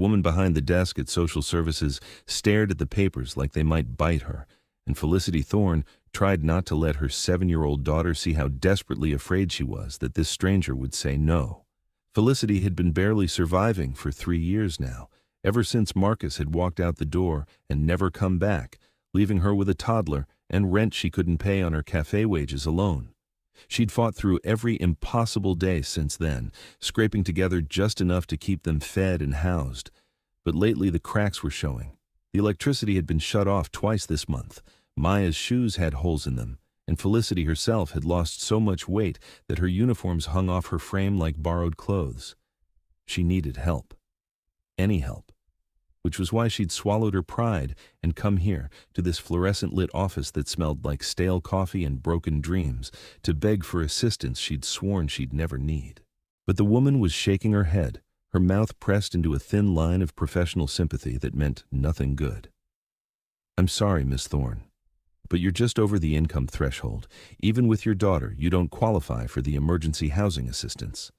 woman behind the desk at social services stared at the papers like they might bite her, and Felicity Thorne tried not to let her 7-year-old daughter see how desperately afraid she was that this stranger would say no. Felicity had been barely surviving for 3 years now, ever since Marcus had walked out the door and never come back, leaving her with a toddler and rent she couldn't pay on her cafe wages alone. She'd fought through every impossible day since then, scraping together just enough to keep them fed and housed. But lately the cracks were showing. The electricity had been shut off twice this month. Maya's shoes had holes in them, and Felicity herself had lost so much weight that her uniforms hung off her frame like borrowed clothes. She needed help. Any help. Which was why she'd swallowed her pride and come here, to this fluorescent-lit office that smelled like stale coffee and broken dreams, to beg for assistance she'd sworn she'd never need. But the woman was shaking her head, her mouth pressed into a thin line of professional sympathy that meant nothing good. "I'm sorry, Miss Thorne, but you're just over the income threshold. Even with your daughter, you don't qualify for the emergency housing assistance."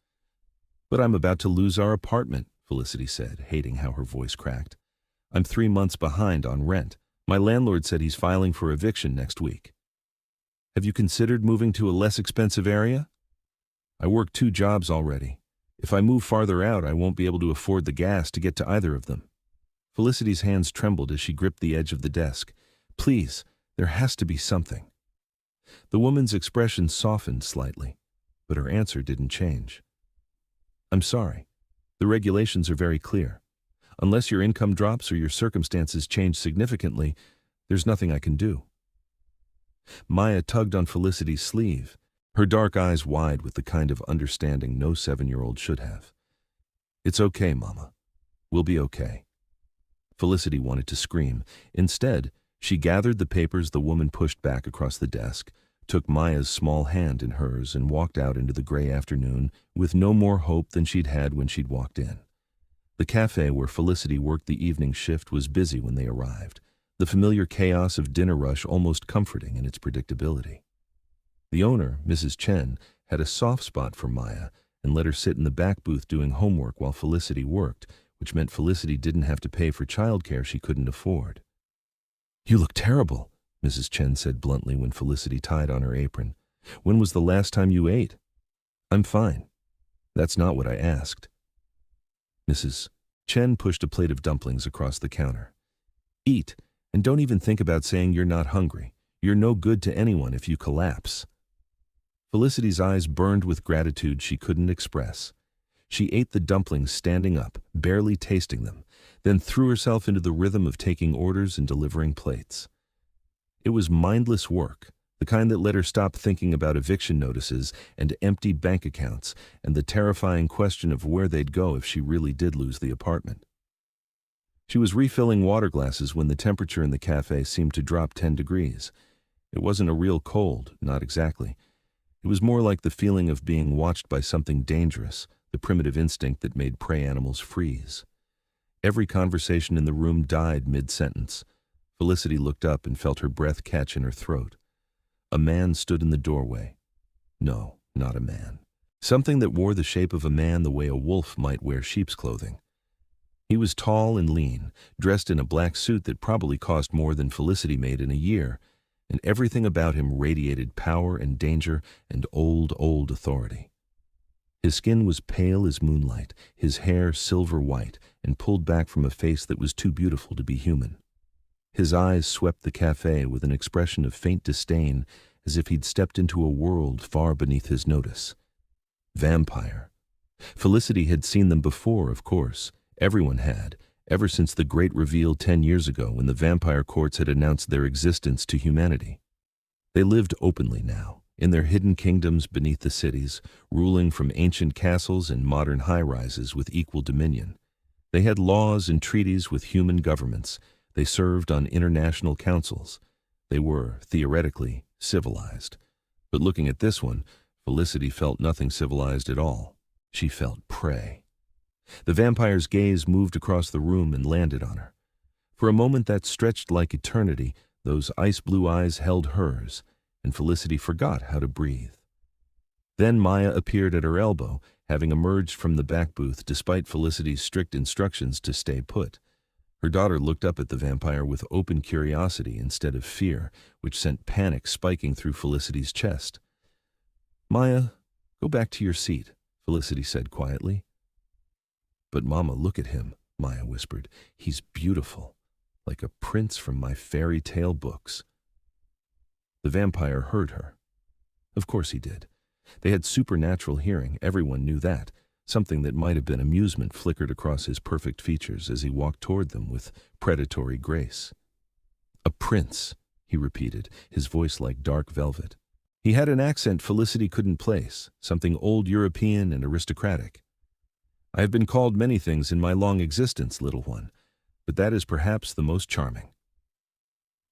"But I'm about to lose our apartment," Felicity said, hating how her voice cracked. "I'm 3 months behind on rent. My landlord said he's filing for eviction next week." "Have you considered moving to a less expensive area?" "I work 2 jobs already. If I move farther out, I won't be able to afford the gas to get to either of them." Felicity's hands trembled as she gripped the edge of the desk. "Please, there has to be something." The woman's expression softened slightly, but her answer didn't change. "I'm sorry. The regulations are very clear. Unless your income drops or your circumstances change significantly, there's nothing I can do." Maya tugged on Felicity's sleeve, her dark eyes wide with the kind of understanding no 7-year-old should have. "It's okay, Mama. We'll be okay." Felicity wanted to scream. Instead, she gathered the papers the woman pushed back across the desk, took Maya's small hand in hers, and walked out into the gray afternoon with no more hope than she'd had when she'd walked in. The cafe where Felicity worked the evening shift was busy when they arrived, the familiar chaos of dinner rush almost comforting in its predictability. The owner, Mrs. Chen, had a soft spot for Maya and let her sit in the back booth doing homework while Felicity worked, which meant Felicity didn't have to pay for childcare she couldn't afford. "You look terrible," Mrs. Chen said bluntly when Felicity tied on her apron. "When was the last time you ate?" "I'm fine. That's not what I asked." Mrs. Chen pushed a plate of dumplings across the counter. "Eat, and don't even think about saying you're not hungry. You're no good to anyone if you collapse." Felicity's eyes burned with gratitude she couldn't express. She ate the dumplings standing up, barely tasting them, then threw herself into the rhythm of taking orders and delivering plates. It was mindless work, the kind that let her stop thinking about eviction notices and empty bank accounts and the terrifying question of where they'd go if she really did lose the apartment. She was refilling water glasses when the temperature in the cafe seemed to drop 10 degrees. It wasn't a real cold, not exactly. It was more like the feeling of being watched by something dangerous, the primitive instinct that made prey animals freeze. Every conversation in the room died mid-sentence. Felicity looked up and felt her breath catch in her throat. A man stood in the doorway. No, not a man. Something that wore the shape of a man the way a wolf might wear sheep's clothing. He was tall and lean, dressed in a black suit that probably cost more than Felicity made in a year, and everything about him radiated power and danger and old authority. His skin was pale as moonlight, his hair silver white, and pulled back from a face that was too beautiful to be human. His eyes swept the cafe with an expression of faint disdain, as if he'd stepped into a world far beneath his notice. Vampire. Felicity had seen them before, of course. Everyone had, ever since the great reveal 10 years ago when the vampire courts had announced their existence to humanity. They lived openly now, in their hidden kingdoms beneath the cities, ruling from ancient castles and modern high-rises with equal dominion. They had laws and treaties with human governments. They served on international councils. They were, theoretically, civilized. But looking at this one, Felicity felt nothing civilized at all. She felt prey. The vampire's gaze moved across the room and landed on her. For a moment that stretched like eternity, those ice-blue eyes held hers, and Felicity forgot how to breathe. Then Maya appeared at her elbow, having emerged from the back booth despite Felicity's strict instructions to stay put. Her daughter looked up at the vampire with open curiosity instead of fear, which sent panic spiking through Felicity's chest. "Maya, go back to your seat," Felicity said quietly. "But Mama, look at him," Maya whispered. "He's beautiful, like a prince from my fairy tale books." The vampire heard her. Of course he did. They had supernatural hearing, everyone knew that. Something that might have been amusement flickered across his perfect features as he walked toward them with predatory grace. "A prince," he repeated, his voice like dark velvet. He had an accent Felicity couldn't place, something old European and aristocratic. "I have been called many things in my long existence, little one, but that is perhaps the most charming."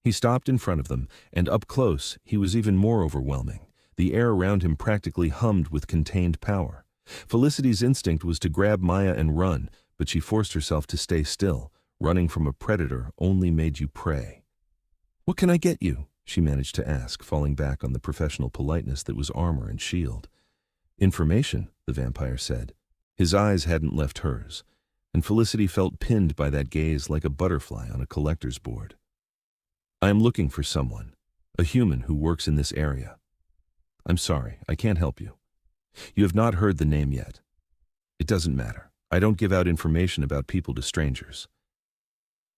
He stopped in front of them, and up close he was even more overwhelming. The air around him practically hummed with contained power. Felicity's instinct was to grab Maya and run, but she forced herself to stay still. Running from a predator only made you prey. "What can I get you?" she managed to ask, falling back on the professional politeness that was armor and shield. "Information," the vampire said. His eyes hadn't left hers, and Felicity felt pinned by that gaze like a butterfly on a collector's board. "I am looking for someone, a human who works in this area. I'm sorry, I can't help you. You have not heard the name yet. It doesn't matter. I don't give out information about people to strangers."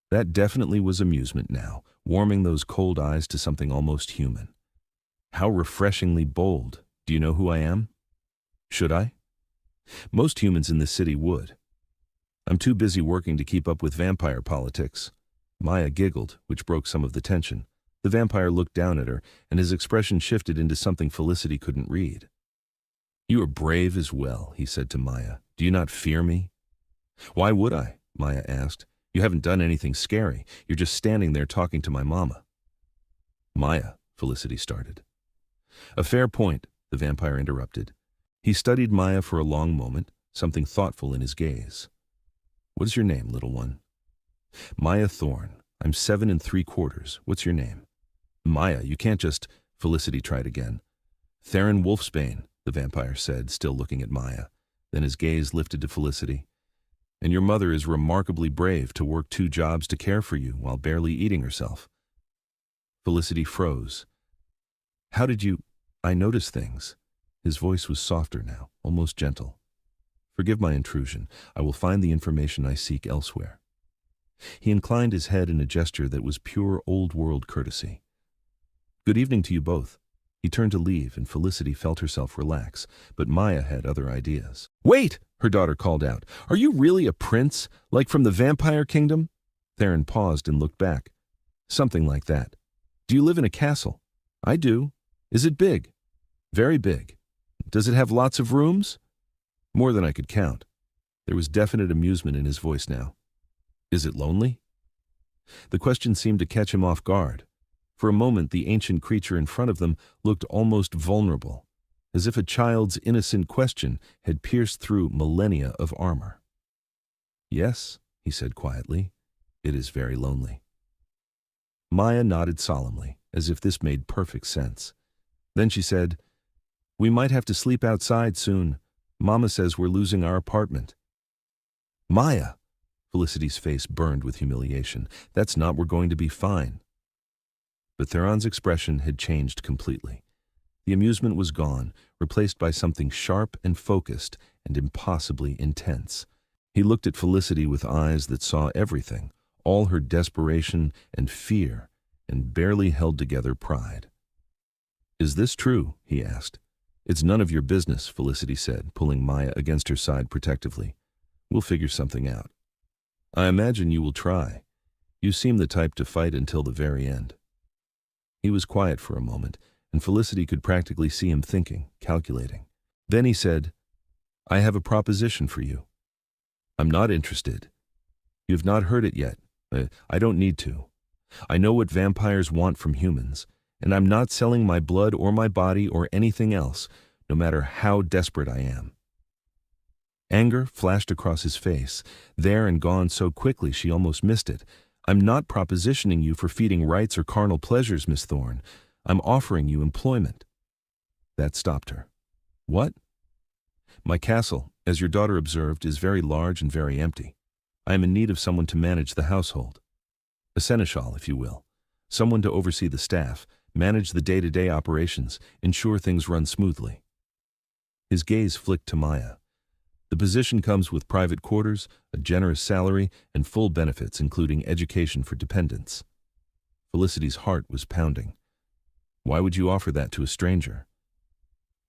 That definitely was amusement now, warming those cold eyes to something almost human. How refreshingly bold. "Do you know who I am?" "Should I?" Most humans in this city would. "I'm too busy working to keep up with vampire politics." Maya giggled, which broke some of the tension. The vampire looked down at her, and his expression shifted into something Felicity couldn't read. "You are brave as well," he said to Maya. "Do you not fear me?" "Why would I?" Maya asked. "You haven't done anything scary. You're just standing there talking to my mama." "Maya," Felicity started. "A fair point," the vampire interrupted. He studied Maya for a long moment, something thoughtful in his gaze. "What is your name, little one?" "Maya Thorne. I'm 7 3/4. What's your name?" "Maya, you can't just—" Felicity tried again. "Theron Wolfsbane," the vampire said, still looking at Maya. Then his gaze lifted to Felicity. "And your mother is remarkably brave to work 2 jobs to care for you while barely eating herself." Felicity froze. "How did you—" "I notice things." His voice was softer now, almost gentle. "Forgive my intrusion. I will find the information I seek elsewhere." He inclined his head in a gesture that was pure old-world courtesy. "Good evening to you both." He turned to leave, and Felicity felt herself relax, but Maya had other ideas. "Wait!" her daughter called out. "Are you really a prince, like from the vampire kingdom?" Theron paused and looked back. "Something like that. Do you live in a castle?" "I do." "Is it big?" "Very big." "Does it have lots of rooms?" "More than I could count." There was definite amusement in his voice now. "Is it lonely?" The question seemed to catch him off guard. For a moment, the ancient creature in front of them looked almost vulnerable, as if a child's innocent question had pierced through millennia of armor. "Yes," he said quietly, "it is very lonely." Maya nodded solemnly, as if this made perfect sense. Then she said, "We might have to sleep outside soon. Mama says we're losing our apartment." "Maya!" Felicity's face burned with humiliation. "That's not we're going to be fine." But Theron's expression had changed completely. The amusement was gone, replaced by something sharp and focused and impossibly intense. He looked at Felicity with eyes that saw everything, all her desperation and fear, and barely held together pride. "Is this true?" he asked. "It's none of your business," Felicity said, pulling Maya against her side protectively. "We'll figure something out." "I imagine you will try. You seem the type to fight until the very end." He was quiet for a moment, and Felicity could practically see him thinking, calculating. Then he said, "I have a proposition for you." "I'm not interested." "You have not heard it yet. I don't need to. I know what vampires want from humans, and I'm not selling my blood or my body or anything else, no matter how desperate I am." Anger flashed across his face, there and gone so quickly she almost missed it. "I'm not propositioning you for feeding rights or carnal pleasures, Miss Thorne. I'm offering you employment." That stopped her. "What?" "My castle. as your daughter observed, is very large and very empty. I am in need of someone to manage the household. A seneschal, if you will. Someone to oversee the staff, manage the day-to-day operations, ensure things run smoothly. His gaze flicked to Maya. The position comes with private quarters, a generous salary, and full benefits, including education for dependents. Felicity's heart was pounding. Why would you offer that to a stranger?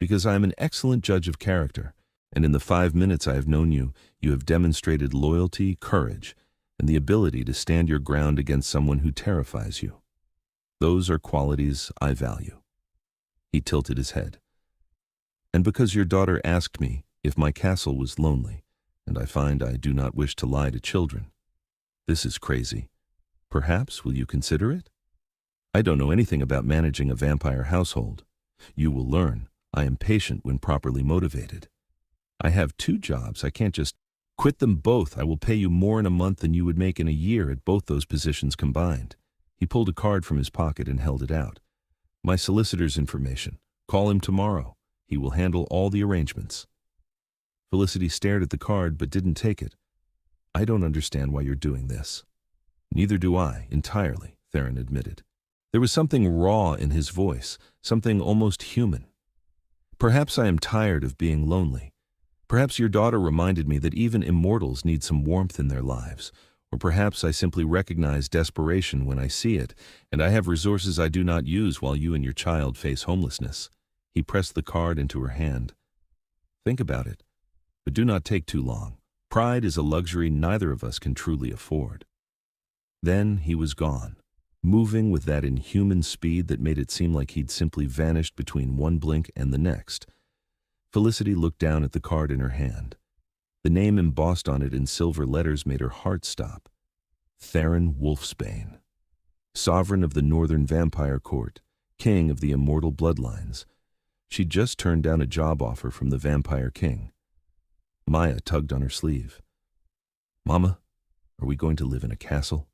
Because I am an excellent judge of character, and in the 5 minutes I have known you, you have demonstrated loyalty, courage, and the ability to stand your ground against someone who terrifies you. Those are qualities I value. He tilted his head. And because your daughter asked me if my castle was lonely, and I find I do not wish to lie to children. This is crazy. Perhaps will you consider it? I don't know anything about managing a vampire household. You will learn. I am patient when properly motivated. I have 2 jobs. I can't just quit them both. I will pay you more in a month than you would make in a year at both those positions combined. He pulled a card from his pocket and held it out. My solicitor's information. Call him tomorrow. He will handle all the arrangements. Felicity stared at the card but didn't take it. I don't understand why you're doing this. Neither do I, entirely, Theron admitted. There was something raw in his voice, something almost human. Perhaps I am tired of being lonely. Perhaps your daughter reminded me that even immortals need some warmth in their lives. Or perhaps I simply recognize desperation when I see it, and I have resources I do not use while you and your child face homelessness. He pressed the card into her hand. Think about it, but do not take too long. Pride is a luxury neither of us can truly afford. Then he was gone, moving with that inhuman speed that made it seem like he'd simply vanished between one blink and the next. Felicity looked down at the card in her hand. The name embossed on it in silver letters made her heart stop. Theron Wolfsbane, sovereign of the Northern Vampire Court, king of the immortal bloodlines. She'd just turned down a job offer from the Vampire King. Maya tugged on her sleeve. Mama, are we going to live in a castle?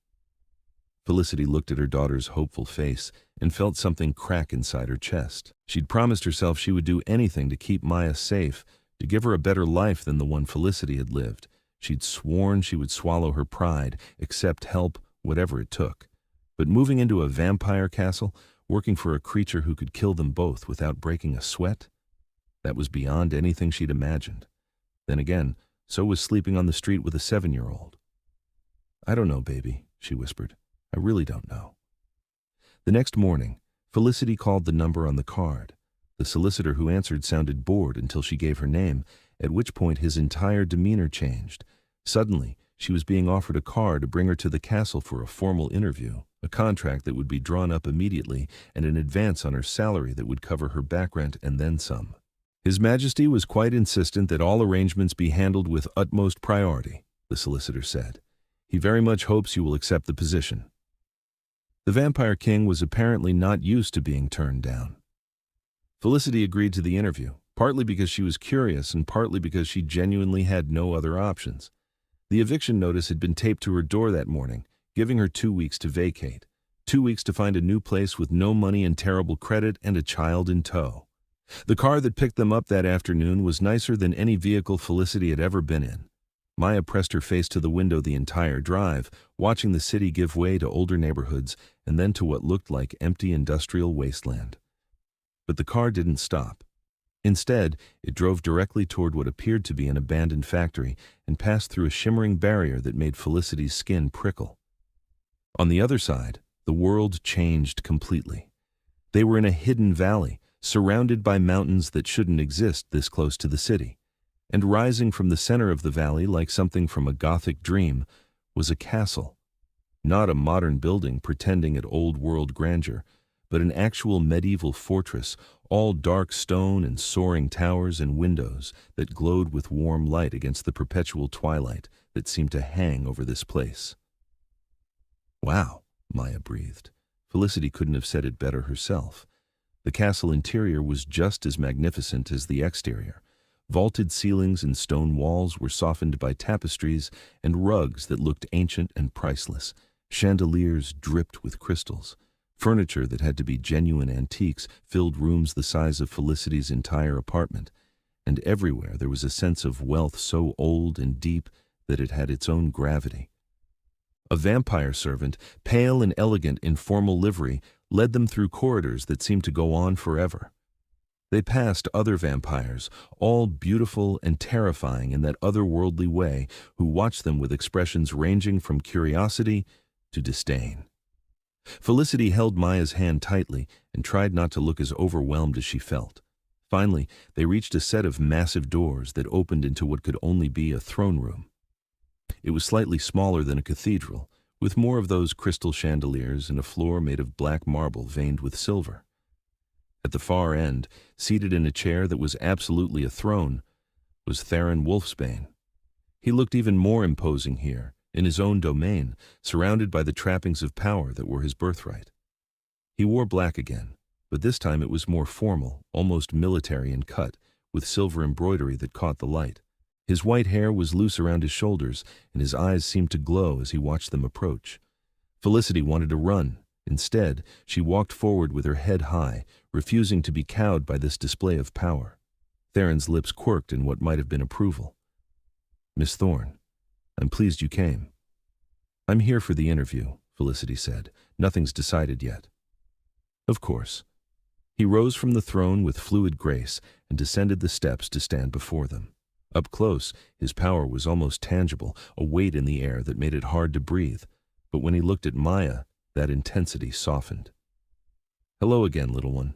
Felicity looked at her daughter's hopeful face and felt something crack inside her chest. She'd promised herself she would do anything to keep Maya safe, to give her a better life than the one Felicity had lived. She'd sworn she would swallow her pride, accept help, whatever it took. But moving into a vampire castle, working for a creature who could kill them both without breaking a sweat? That was beyond anything she'd imagined. Then again, so was sleeping on the street with a 7-year-old. I don't know, baby, she whispered. I really don't know. The next morning, Felicity called the number on the card. The solicitor who answered sounded bored until she gave her name, at which point his entire demeanor changed. Suddenly, she was being offered a car to bring her to the castle for a formal interview, a contract that would be drawn up immediately, and an advance on her salary that would cover her back rent and then some. His Majesty was quite insistent that all arrangements be handled with utmost priority, the solicitor said. He very much hopes you will accept the position. The Vampire King was apparently not used to being turned down. Felicity agreed to the interview, partly because she was curious and partly because she genuinely had no other options. The eviction notice had been taped to her door that morning, giving her 2 weeks to vacate, 2 weeks to find a new place with no money and terrible credit and a child in tow. The car that picked them up that afternoon was nicer than any vehicle Felicity had ever been in. Maya pressed her face to the window the entire drive, watching the city give way to older neighborhoods and then to what looked like empty industrial wasteland. But the car didn't stop. Instead, it drove directly toward what appeared to be an abandoned factory and passed through a shimmering barrier that made Felicity's skin prickle. On the other side, the world changed completely. They were in a hidden valley, surrounded by mountains that shouldn't exist this close to the city. And rising from the center of the valley like something from a Gothic dream was a castle. Not a modern building pretending at old-world grandeur, but an actual medieval fortress, all dark stone and soaring towers and windows that glowed with warm light against the perpetual twilight that seemed to hang over this place. Wow, Maya breathed. Felicity couldn't have said it better herself. The castle interior was just as magnificent as the exterior. Vaulted ceilings and stone walls were softened by tapestries and rugs that looked ancient and priceless. Chandeliers dripped with crystals. Furniture that had to be genuine antiques filled rooms the size of Felicity's entire apartment. and everywhere there was a sense of wealth so old and deep that it had its own gravity. A vampire servant, pale and elegant in formal livery, led them through corridors that seemed to go on forever. They passed other vampires, all beautiful and terrifying in that otherworldly way, who watched them with expressions ranging from curiosity to disdain. Felicity held Maya's hand tightly and tried not to look as overwhelmed as she felt. Finally, they reached a set of massive doors that opened into what could only be a throne room. It was slightly smaller than a cathedral, with more of those crystal chandeliers and a floor made of black marble veined with silver. At the far end, seated in a chair that was absolutely a throne, was Theron Wolfsbane. He looked even more imposing here, in his own domain, surrounded by the trappings of power that were his birthright. He wore black again, but this time it was more formal, almost military in cut, with silver embroidery that caught the light. His white hair was loose around his shoulders, and his eyes seemed to glow as he watched them approach. Felicity wanted to run. Instead, she walked forward with her head high, refusing to be cowed by this display of power. Theron's lips quirked in what might have been approval. "Miss Thorne, I'm pleased you came." "I'm here for the interview," Felicity said. "Nothing's decided yet." "Of course." He rose from the throne with fluid grace and descended the steps to stand before them. Up close, his power was almost tangible, a weight in the air that made it hard to breathe. But when he looked at Maya, that intensity softened. "Hello again, little one."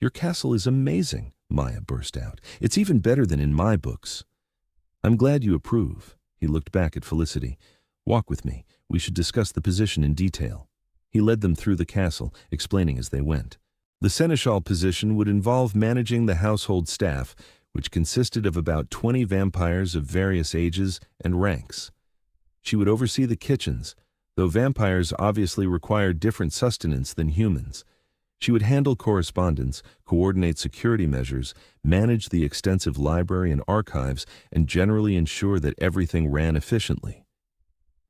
"Your castle is amazing," Maya burst out. "It's even better than in my books." "I'm glad you approve." He looked back at Felicity. "Walk with me. We should discuss the position in detail." He led them through the castle, explaining as they went. The seneschal position would involve managing the household staff, which consisted of about 20 vampires of various ages and ranks. She would oversee the kitchens, though vampires obviously required different sustenance than humans. She would handle correspondence, coordinate security measures, manage the extensive library and archives, and generally ensure that everything ran efficiently.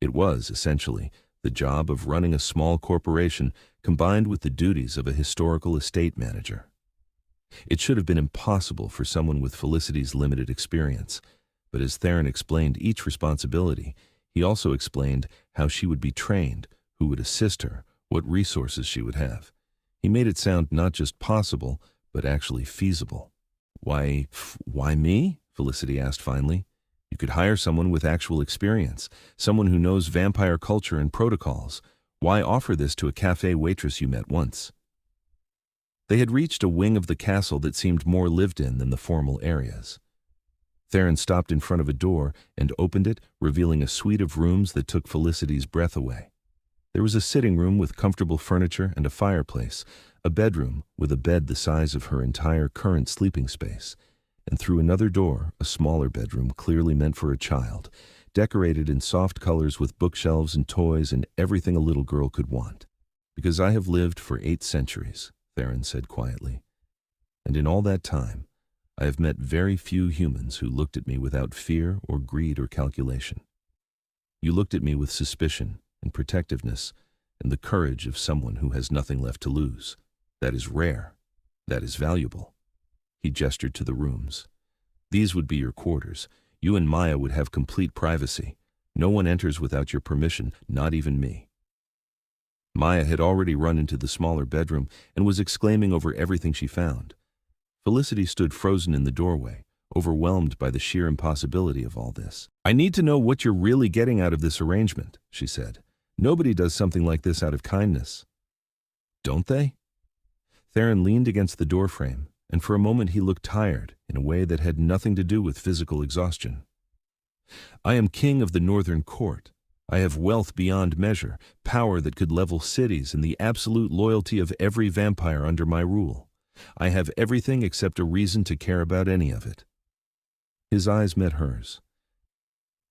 It was, essentially, the job of running a small corporation combined with the duties of a historical estate manager. It should have been impossible for someone with Felicity's limited experience, but as Theron explained each responsibility, he also explained how she would be trained, who would assist her, what resources she would have. He made it sound not just possible, but actually feasible. Why me?" Felicity asked finally. "You could hire someone with actual experience, someone who knows vampire culture and protocols. Why offer this to a cafe waitress you met once?" They had reached a wing of the castle that seemed more lived in than the formal areas. Theron stopped in front of a door and opened it, revealing a suite of rooms that took Felicity's breath away. There was a sitting room with comfortable furniture and a fireplace, a bedroom with a bed the size of her entire current sleeping space, and through another door, a smaller bedroom clearly meant for a child, decorated in soft colors with bookshelves and toys and everything a little girl could want. "Because I have lived for 8 centuries, Theron said quietly. "And in all that time, I have met very few humans who looked at me without fear or greed or calculation. You looked at me with suspicion and protectiveness and the courage of someone who has nothing left to lose. That is rare. That is valuable." He gestured to the rooms. "These would be your quarters. You and Maya would have complete privacy. No one enters without your permission, not even me." Maya had already run into the smaller bedroom and was exclaiming over everything she found. Felicity stood frozen in the doorway, overwhelmed by the sheer impossibility of all this. "I need to know what you're really getting out of this arrangement," she said. "Nobody does something like this out of kindness." "Don't they?" Theron leaned against the doorframe, and for a moment he looked tired in a way that had nothing to do with physical exhaustion. "I am king of the Northern Court. I have wealth beyond measure, power that could level cities, and the absolute loyalty of every vampire under my rule. I have everything except a reason to care about any of it." His eyes met hers.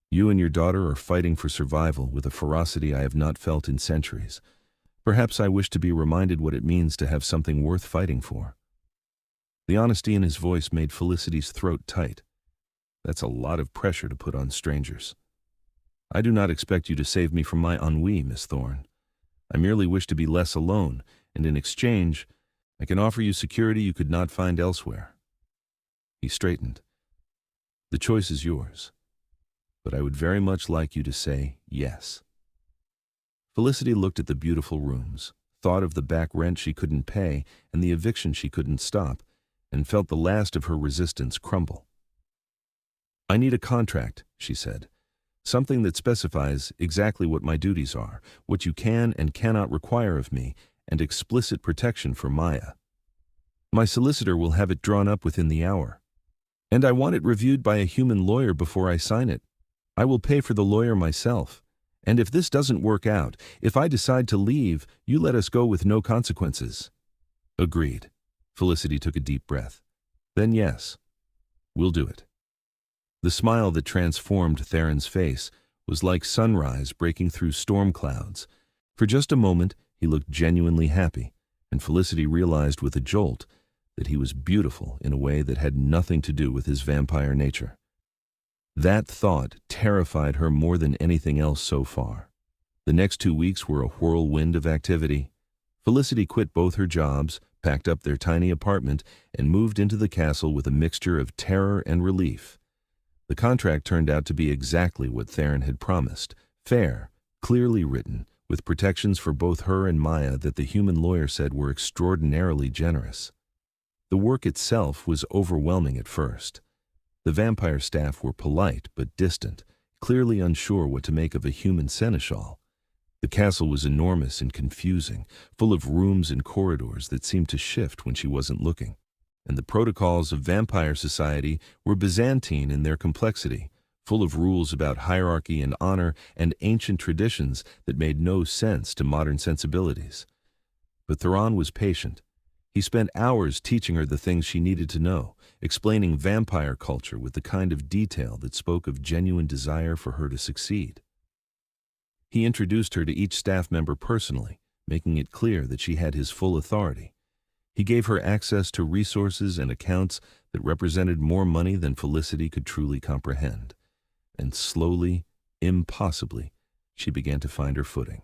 "You and your daughter are fighting for survival with a ferocity I have not felt in centuries. Perhaps I wish to be reminded what it means to have something worth fighting for." The honesty in his voice made Felicity's throat tight. "That's a lot of pressure to put on strangers." "I do not expect you to save me from my ennui, Miss Thorne. I merely wish to be less alone, and in exchange, I can offer you security you could not find elsewhere." He straightened. The choice is yours, but I would very much like you to say yes. Felicity looked at the beautiful rooms, thought of the back rent she couldn't pay and the eviction she couldn't stop, and felt the last of her resistance crumble. I need a contract, she said. Something that specifies exactly what my duties are, what you can and cannot require of me, and explicit protection for Maya. My solicitor will have it drawn up within the hour. And I want it reviewed by a human lawyer before I sign it. I will pay for the lawyer myself. And if this doesn't work out, if I decide to leave, you let us go with no consequences. Agreed. Felicity took a deep breath. Then yes, we'll do it. The smile that transformed Theron's face was like sunrise breaking through storm clouds. For just a moment, he looked genuinely happy, and Felicity realized with a jolt that he was beautiful in a way that had nothing to do with his vampire nature. That thought terrified her more than anything else so far. The next 2 weeks were a whirlwind of activity. Felicity quit both her jobs, packed up their tiny apartment, and moved into the castle with a mixture of terror and relief. The contract turned out to be exactly what Theron had promised, fair, clearly written, with protections for both her and Maya that the human lawyer said were extraordinarily generous. The work itself was overwhelming at first. The vampire staff were polite but distant, clearly unsure what to make of a human seneschal. The castle was enormous and confusing, full of rooms and corridors that seemed to shift when she wasn't looking. And the protocols of vampire society were Byzantine in their complexity, full of rules about hierarchy and honor and ancient traditions that made no sense to modern sensibilities. But Theron was patient. He spent hours teaching her the things she needed to know, explaining vampire culture with the kind of detail that spoke of genuine desire for her to succeed. He introduced her to each staff member personally, making it clear that she had his full authority. He gave her access to resources and accounts that represented more money than Felicity could truly comprehend. And slowly, impossibly, she began to find her footing.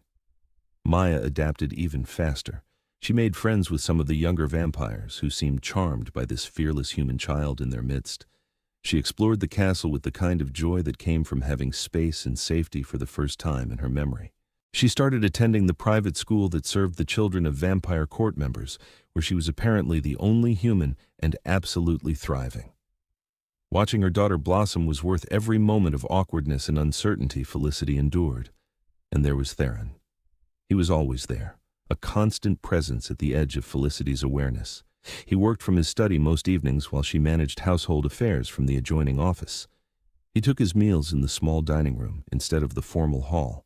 Maya adapted even faster. She made friends with some of the younger vampires who seemed charmed by this fearless human child in their midst. She explored the castle with the kind of joy that came from having space and safety for the first time in her memory. She started attending the private school that served the children of vampire court members, where she was apparently the only human and absolutely thriving. Watching her daughter blossom was worth every moment of awkwardness and uncertainty Felicity endured. And there was Theron. He was always there, a constant presence at the edge of Felicity's awareness. He worked from his study most evenings while she managed household affairs from the adjoining office. He took his meals in the small dining room instead of the formal hall,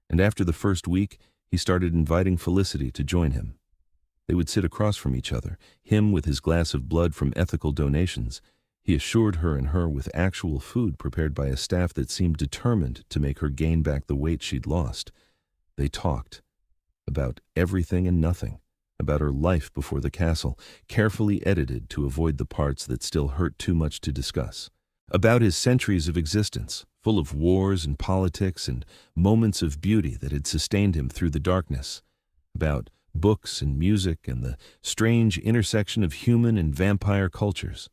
and after the first week, he started inviting Felicity to join him. They would sit across from each other, him with his glass of blood from ethical donations. He assured her and her with actual food prepared by a staff that seemed determined to make her gain back the weight she'd lost. They talked about everything and nothing, about her life before the castle, carefully edited to avoid the parts that still hurt too much to discuss, about his centuries of existence, full of wars and politics and moments of beauty that had sustained him through the darkness, about books and music and the strange intersection of human and vampire cultures.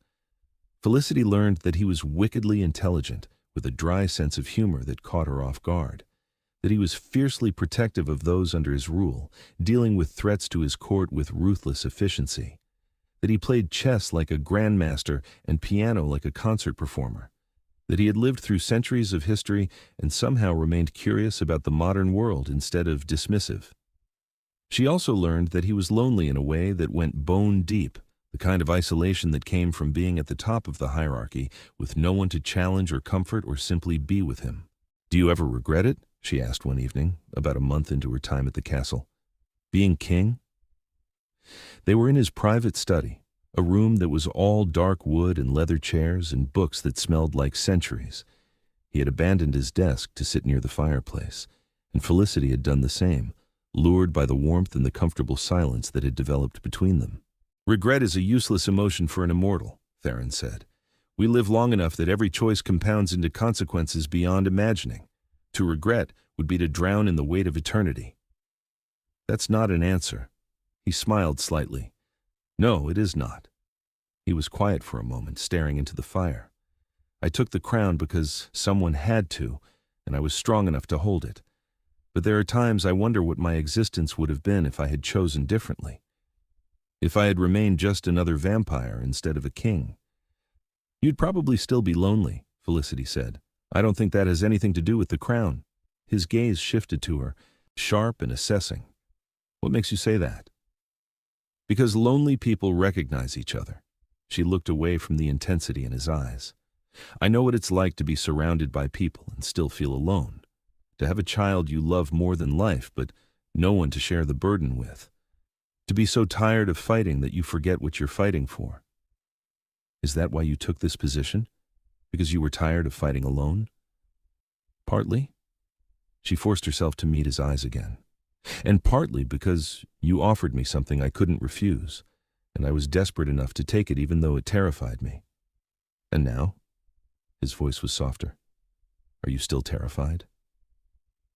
Felicity learned that he was wickedly intelligent, with a dry sense of humor that caught her off guard, that he was fiercely protective of those under his rule, dealing with threats to his court with ruthless efficiency, that he played chess like a grandmaster and piano like a concert performer, that he had lived through centuries of history and somehow remained curious about the modern world instead of dismissive. She also learned that he was lonely in a way that went bone deep, the kind of isolation that came from being at the top of the hierarchy with no one to challenge or comfort or simply be with him. "Do you ever regret it?" she asked one evening, about a month into her time at the castle. "Being king?" They were in his private study, a room that was all dark wood and leather chairs and books that smelled like centuries. He had abandoned his desk to sit near the fireplace, and Felicity had done the same, lured by the warmth and the comfortable silence that had developed between them. "Regret is a useless emotion for an immortal," Theron said. "We live long enough that every choice compounds into consequences beyond imagining. To regret would be to drown in the weight of eternity." "That's not an answer." He smiled slightly. "No, it is not. He was quiet for a moment, staring into the fire. I took the crown because someone had to, and I was strong enough to hold it. But there are times I wonder what my existence would have been if I had chosen differently. If I had remained just another vampire instead of a king. You'd probably still be lonely, Felicity said. I don't think that has anything to do with the crown. His gaze shifted to her, sharp and assessing. What makes you say that? Because lonely people recognize each other. She looked away from the intensity in his eyes. I know what it's like to be surrounded by people and still feel alone. To have a child you love more than life, but no one to share the burden with. To be so tired of fighting that you forget what you're fighting for. Is that why you took this position? Because you were tired of fighting alone? Partly. She forced herself to meet his eyes again. And partly because you offered me something I couldn't refuse, and I was desperate enough to take it even though it terrified me. And now? His voice was softer. Are you still terrified?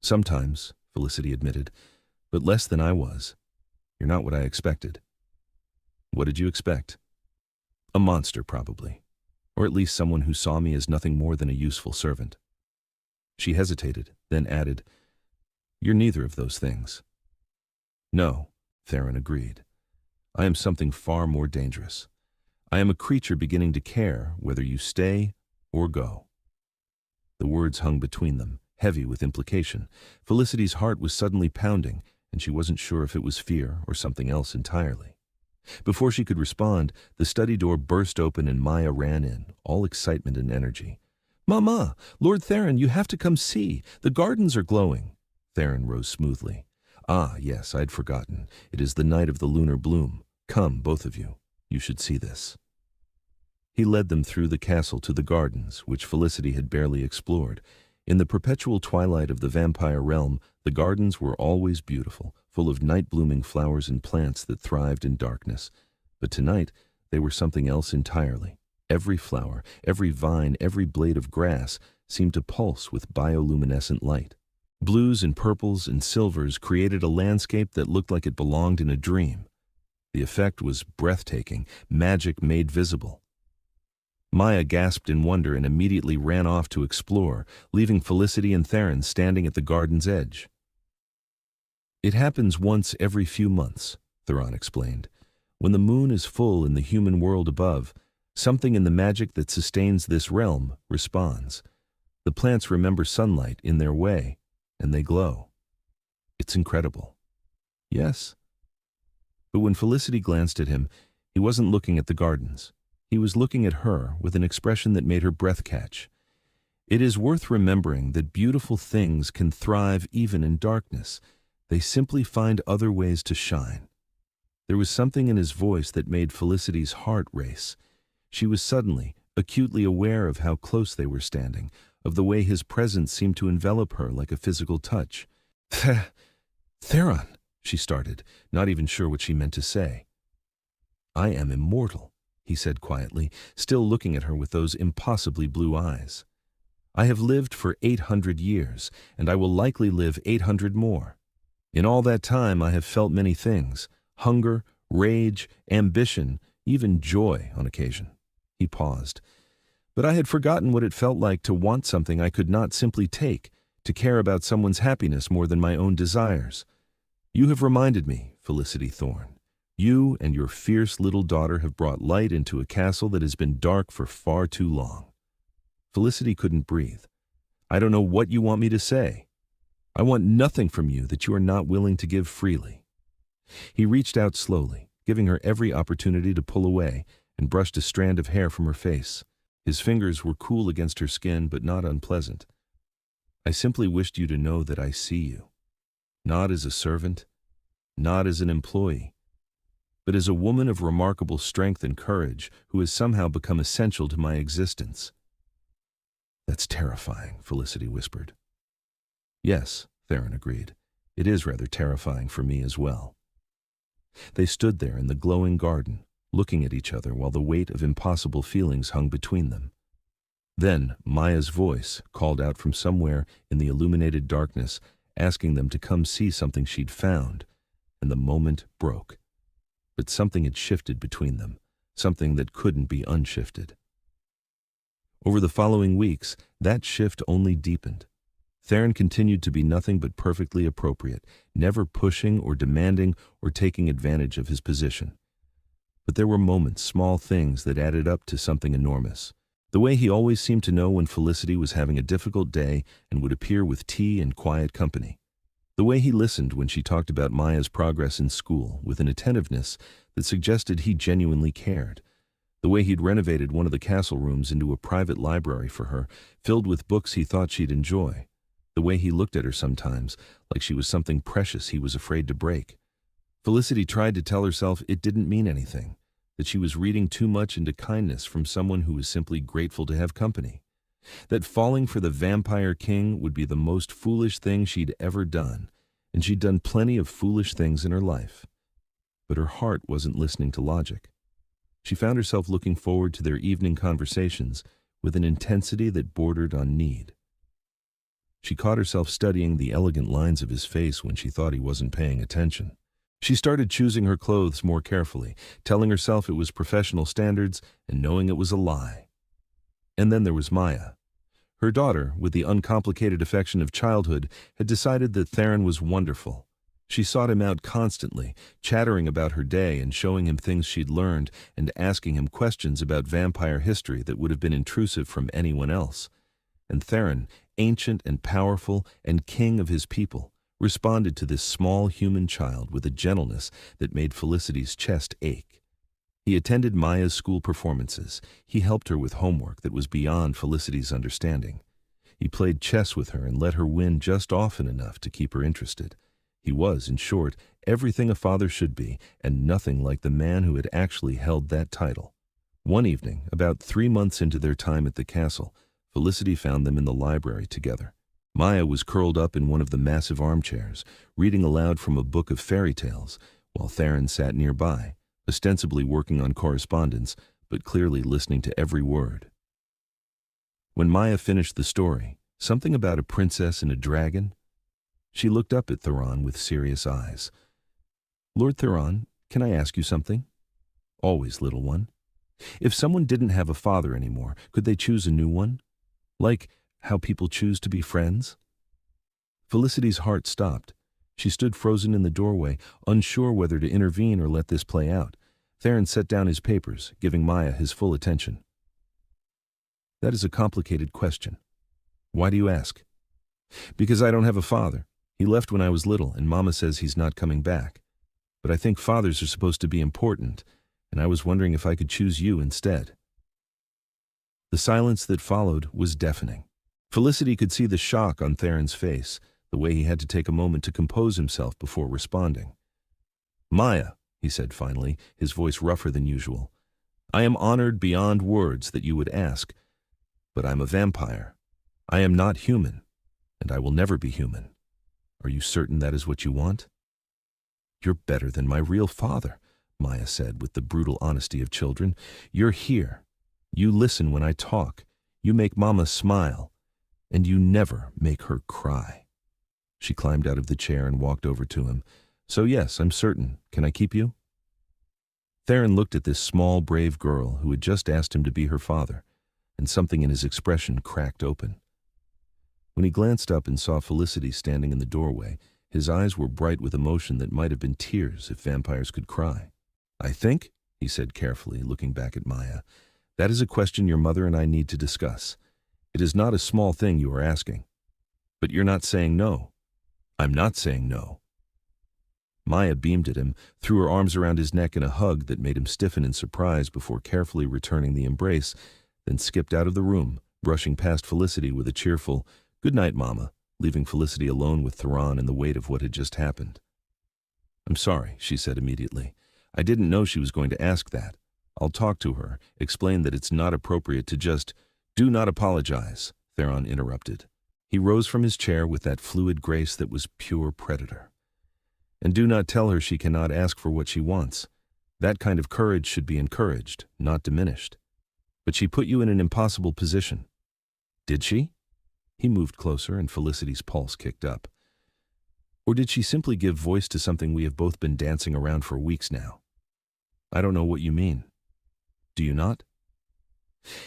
Sometimes, Felicity admitted, but less than I was. You're not what I expected. What did you expect? A monster, probably. Or at least someone who saw me as nothing more than a useful servant. She hesitated, then added, You're neither of those things. No, Theron agreed. I am something far more dangerous. I am a creature beginning to care whether you stay or go. The words hung between them, heavy with implication. Felicity's heart was suddenly pounding, and she wasn't sure if it was fear or something else entirely. Before she could respond, the study door burst open and Maya ran in, all excitement and energy. Mama, Lord Theron, you have to come see. The gardens are glowing. Theron rose smoothly. Ah, yes, I'd forgotten. It is the night of the lunar bloom. Come, both of you. You should see this. He led them through the castle to the gardens, which Felicity had barely explored. In the perpetual twilight of the vampire realm, the gardens were always beautiful, full of night-blooming flowers and plants that thrived in darkness. But tonight, they were something else entirely. Every flower, every vine, every blade of grass seemed to pulse with bioluminescent light. Blues and purples and silvers created a landscape that looked like it belonged in a dream. The effect was breathtaking, magic made visible. Maya gasped in wonder and immediately ran off to explore, leaving Felicity and Theron standing at the garden's edge. It happens once every few months, Theron explained. When the moon is full in the human world above, something in the magic that sustains this realm responds. The plants remember sunlight in their way, and they glow. It's incredible. Yes? But when Felicity glanced at him, he wasn't looking at the gardens. He was looking at her with an expression that made her breath catch. It is worth remembering that beautiful things can thrive even in darkness. They simply find other ways to shine. There was something in his voice that made Felicity's heart race. She was suddenly, acutely aware of how close they were standing, of the way his presence seemed to envelop her like a physical touch. Theron, she started, not even sure what she meant to say. I am immortal, he said quietly, still looking at her with those impossibly blue eyes. I have lived for 800 years, and I will likely live 800 more. In all that time I have felt many things, hunger, rage, ambition, even joy on occasion. He paused. But I had forgotten what it felt like to want something I could not simply take, to care about someone's happiness more than my own desires. You have reminded me, Felicity Thorne. You and your fierce little daughter have brought light into a castle that has been dark for far too long. Felicity couldn't breathe. I don't know what you want me to say. I want nothing from you that you are not willing to give freely. He reached out slowly, giving her every opportunity to pull away, and brushed a strand of hair from her face. His fingers were cool against her skin, but not unpleasant. I simply wished you to know that I see you. Not as a servant, not as an employee, but as a woman of remarkable strength and courage who has somehow become essential to my existence. That's terrifying, Felicity whispered. Yes, Theron agreed. It is rather terrifying for me as well. They stood there in the glowing garden, looking at each other while the weight of impossible feelings hung between them. Then Maya's voice called out from somewhere in the illuminated darkness, asking them to come see something she'd found, and the moment broke. But something had shifted between them, something that couldn't be unshifted. Over the following weeks, that shift only deepened. Theron continued to be nothing but perfectly appropriate, never pushing or demanding or taking advantage of his position. But there were moments, small things that added up to something enormous. The way he always seemed to know when Felicity was having a difficult day and would appear with tea and quiet company. The way he listened when she talked about Maya's progress in school with an attentiveness that suggested he genuinely cared. The way he'd renovated one of the castle rooms into a private library for her, filled with books he thought she'd enjoy. The way he looked at her sometimes, like she was something precious he was afraid to break. Felicity tried to tell herself it didn't mean anything, that she was reading too much into kindness from someone who was simply grateful to have company, that falling for the vampire king would be the most foolish thing she'd ever done, and she'd done plenty of foolish things in her life. But her heart wasn't listening to logic. She found herself looking forward to their evening conversations with an intensity that bordered on need. She caught herself studying the elegant lines of his face when she thought he wasn't paying attention. She started choosing her clothes more carefully, telling herself it was professional standards and knowing it was a lie. And then there was Maya. Her daughter, with the uncomplicated affection of childhood, had decided that Theron was wonderful. She sought him out constantly, chattering about her day and showing him things she'd learned and asking him questions about vampire history that would have been intrusive from anyone else. And Theron, ancient and powerful and king of his people, responded to this small human child with a gentleness that made Felicity's chest ache. He attended Maya's school performances. He helped her with homework that was beyond Felicity's understanding. He played chess with her and let her win just often enough to keep her interested. He was, in short, everything a father should be, and nothing like the man who had actually held that title. One evening, about 3 months into their time at the castle, Felicity found them in the library together. Maya was curled up in one of the massive armchairs, reading aloud from a book of fairy tales, while Theron sat nearby, ostensibly working on correspondence, but clearly listening to every word. When Maya finished the story, something about a princess and a dragon, she looked up at Theron with serious eyes. "Lord Theron, can I ask you something?" "Always, little one." "If someone didn't have a father anymore, could they choose a new one? Like how people choose to be friends?" Felicity's heart stopped. She stood frozen in the doorway, unsure whether to intervene or let this play out. Theron set down his papers, giving Maya his full attention. "That is a complicated question. Why do you ask?" "Because I don't have a father. He left when I was little, and Mama says he's not coming back. But I think fathers are supposed to be important, and I was wondering if I could choose you instead." The silence that followed was deafening. Felicity could see the shock on Theron's face, the way he had to take a moment to compose himself before responding. "Maya," he said finally, his voice rougher than usual, "I am honored beyond words that you would ask, but I'm a vampire. I am not human, and I will never be human. Are you certain that is what you want?" "You're better than my real father," Maya said with the brutal honesty of children. "You're here. You listen when I talk. You make Mama smile. And you never make her cry." She climbed out of the chair and walked over to him. "So yes, I'm certain. Can I keep you?" Theron looked at this small, brave girl who had just asked him to be her father, and something in his expression cracked open. When he glanced up and saw Felicity standing in the doorway, his eyes were bright with emotion that might have been tears if vampires could cry. "I think," he said carefully, looking back at Maya, "that is a question your mother and I need to discuss. It is not a small thing you are asking. But you're not saying no." "I'm not saying no." Maya beamed at him, threw her arms around his neck in a hug that made him stiffen in surprise before carefully returning the embrace, then skipped out of the room, brushing past Felicity with a cheerful, "Good night, Mama," leaving Felicity alone with Theron and the weight of what had just happened. "I'm sorry," she said immediately. "I didn't know she was going to ask that. I'll talk to her, explain that it's not appropriate to just—" "Do not apologize," Theron interrupted. He rose from his chair with that fluid grace that was pure predator. "And do not tell her she cannot ask for what she wants. That kind of courage should be encouraged, not diminished. But she put you in an impossible position." "Did she?" He moved closer and Felicity's pulse kicked up. "Or did she simply give voice to something we have both been dancing around for weeks now?" "I don't know what you mean." do you not?"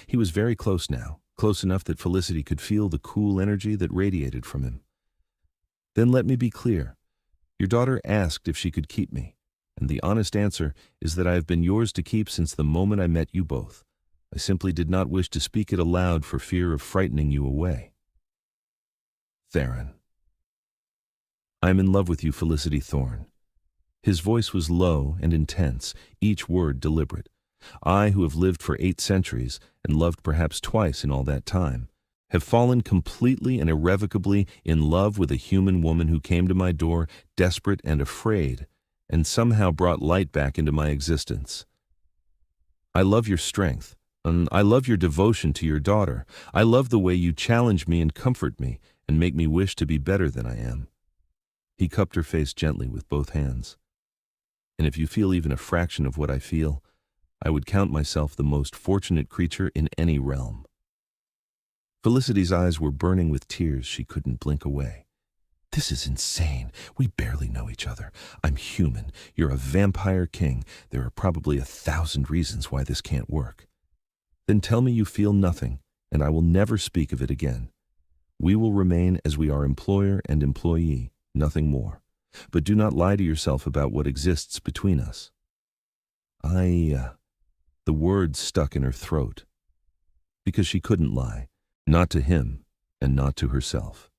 He was very close now, close enough that Felicity could feel the cool energy that radiated from him. "Then let me be clear. Your daughter asked if she could keep me, and the honest answer is that I have been yours to keep since the moment I met you both. I simply did not wish to speak it aloud for fear of frightening you away." "Theron." "I am in love with you, Felicity Thorne." His voice was low and intense, each word deliberate. "I, who have lived for 8 centuries, and loved perhaps twice in all that time, have fallen completely and irrevocably in love with a human woman who came to my door desperate and afraid, and somehow brought light back into my existence. I love your strength, and I love your devotion to your daughter. I love the way you challenge me and comfort me, and make me wish to be better than I am." He cupped her face gently with both hands. "And if you feel even a fraction of what I feel, I would count myself the most fortunate creature in any realm." Felicity's eyes were burning with tears she couldn't blink away. "This is insane. We barely know each other. I'm human. You're a vampire king. There are probably 1,000 reasons why this can't work." "Then tell me you feel nothing, and I will never speak of it again. We will remain as we are, employer and employee, nothing more. But do not lie to yourself about what exists between us." The words stuck in her throat. Because she couldn't lie. Not to him, and not to herself.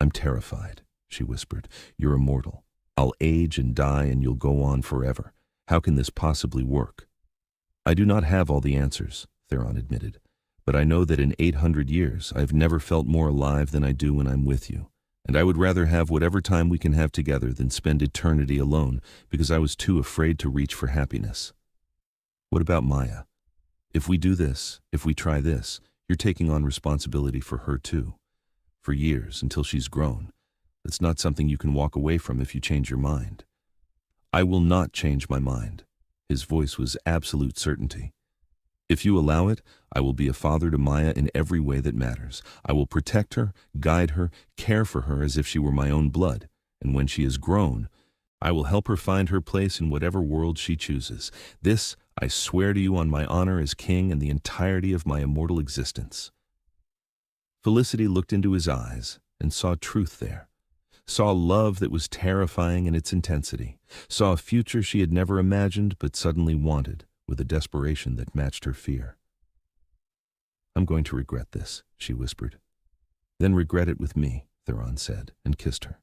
"I'm terrified," she whispered. "You're immortal. I'll age and die, and you'll go on forever. How can this possibly work?" "I do not have all the answers," Theron admitted, "but I know that in 800 years I've never felt more alive than I do when I'm with you, and I would rather have whatever time we can have together than spend eternity alone because I was too afraid to reach for happiness." "What about Maya? If we do this, if we try this, you're taking on responsibility for her too. For years, until she's grown. That's not something you can walk away from if you change your mind." "I will not change my mind." His voice was absolute certainty. "If you allow it, I will be a father to Maya in every way that matters. I will protect her, guide her, care for her as if she were my own blood, and when she is grown, I will help her find her place in whatever world she chooses. This I swear to you on my honor as king and the entirety of my immortal existence." Felicity looked into his eyes and saw truth there, saw love that was terrifying in its intensity, saw a future she had never imagined but suddenly wanted, with a desperation that matched her fear. "I'm going to regret this," she whispered. "Then regret it with me," Theron said, and kissed her.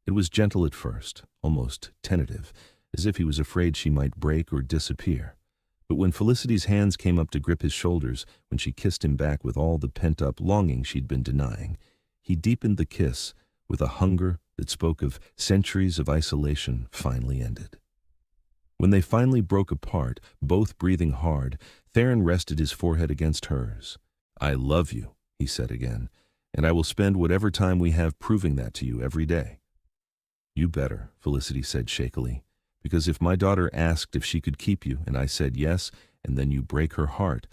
It was gentle at first, almost tentative, as if he was afraid she might break or disappear. But when Felicity's hands came up to grip his shoulders, when she kissed him back with all the pent-up longing she'd been denying, he deepened the kiss with a hunger that spoke of centuries of isolation finally ended. When they finally broke apart, both breathing hard, Theron rested his forehead against hers. "I love you," he said again, "and I will spend whatever time we have proving that to you every day." "You better," Felicity said shakily, "because if my daughter asked if she could keep you and I said yes, and then you break her heart,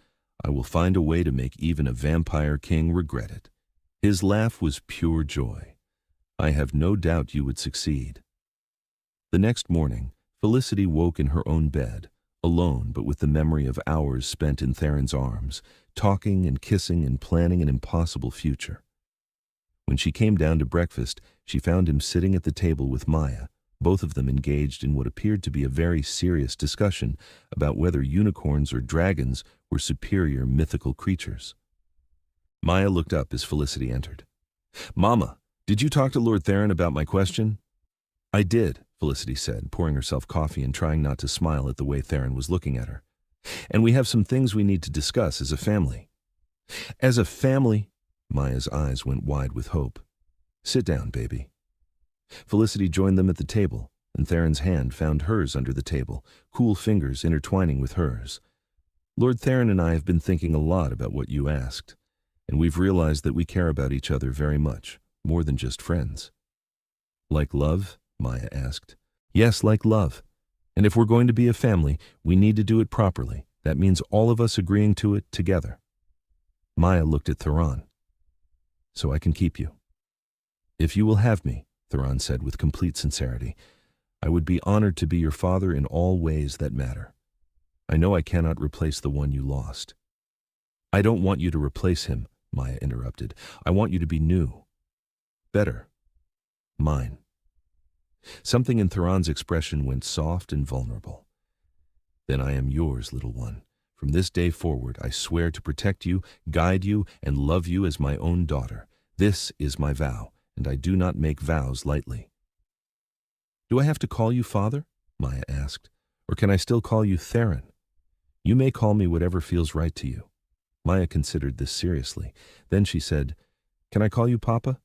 I will find a way to make even a vampire king regret it." His laugh was pure joy. "I have no doubt you would succeed." The next morning, Felicity woke in her own bed, alone but with the memory of hours spent in Theron's arms, talking and kissing and planning an impossible future. When she came down to breakfast, she found him sitting at the table with Maya, both of them engaged in what appeared to be a very serious discussion about whether unicorns or dragons were superior mythical creatures. Maya looked up as Felicity entered. "Mama, did you talk to Lord Theron about my question?" "I did," Felicity said, pouring herself coffee and trying not to smile at the way Theron was looking at her. "And we have some things we need to discuss as a family." "As a family?" Maya's eyes went wide with hope. "Sit down, baby." Felicity joined them at the table, and Theron's hand found hers under the table, cool fingers intertwining with hers. "Lord Theron and I have been thinking a lot about what you asked, and we've realized that we care about each other very much, more than just friends." "Like love?" Maya asked. "Yes, like love. And if we're going to be a family, we need to do it properly. That means all of us agreeing to it together." Maya looked at Theron. "So I can keep you?" "If you will have me," Theron said with complete sincerity, "I would be honored to be your father in all ways that matter." I know I cannot replace the one you lost. I don't want you to replace him, Maya interrupted. I want you to be new. Better. Mine. Something in Theron's expression went soft and vulnerable. Then I am yours, little one. From this day forward, I swear to protect you, guide you, and love you as my own daughter. This is my vow, and I do not make vows lightly. Do I have to call you father? Maya asked. Or can I still call you Theron? You may call me whatever feels right to you. Maya considered this seriously. Then she said, Can I call you Papa?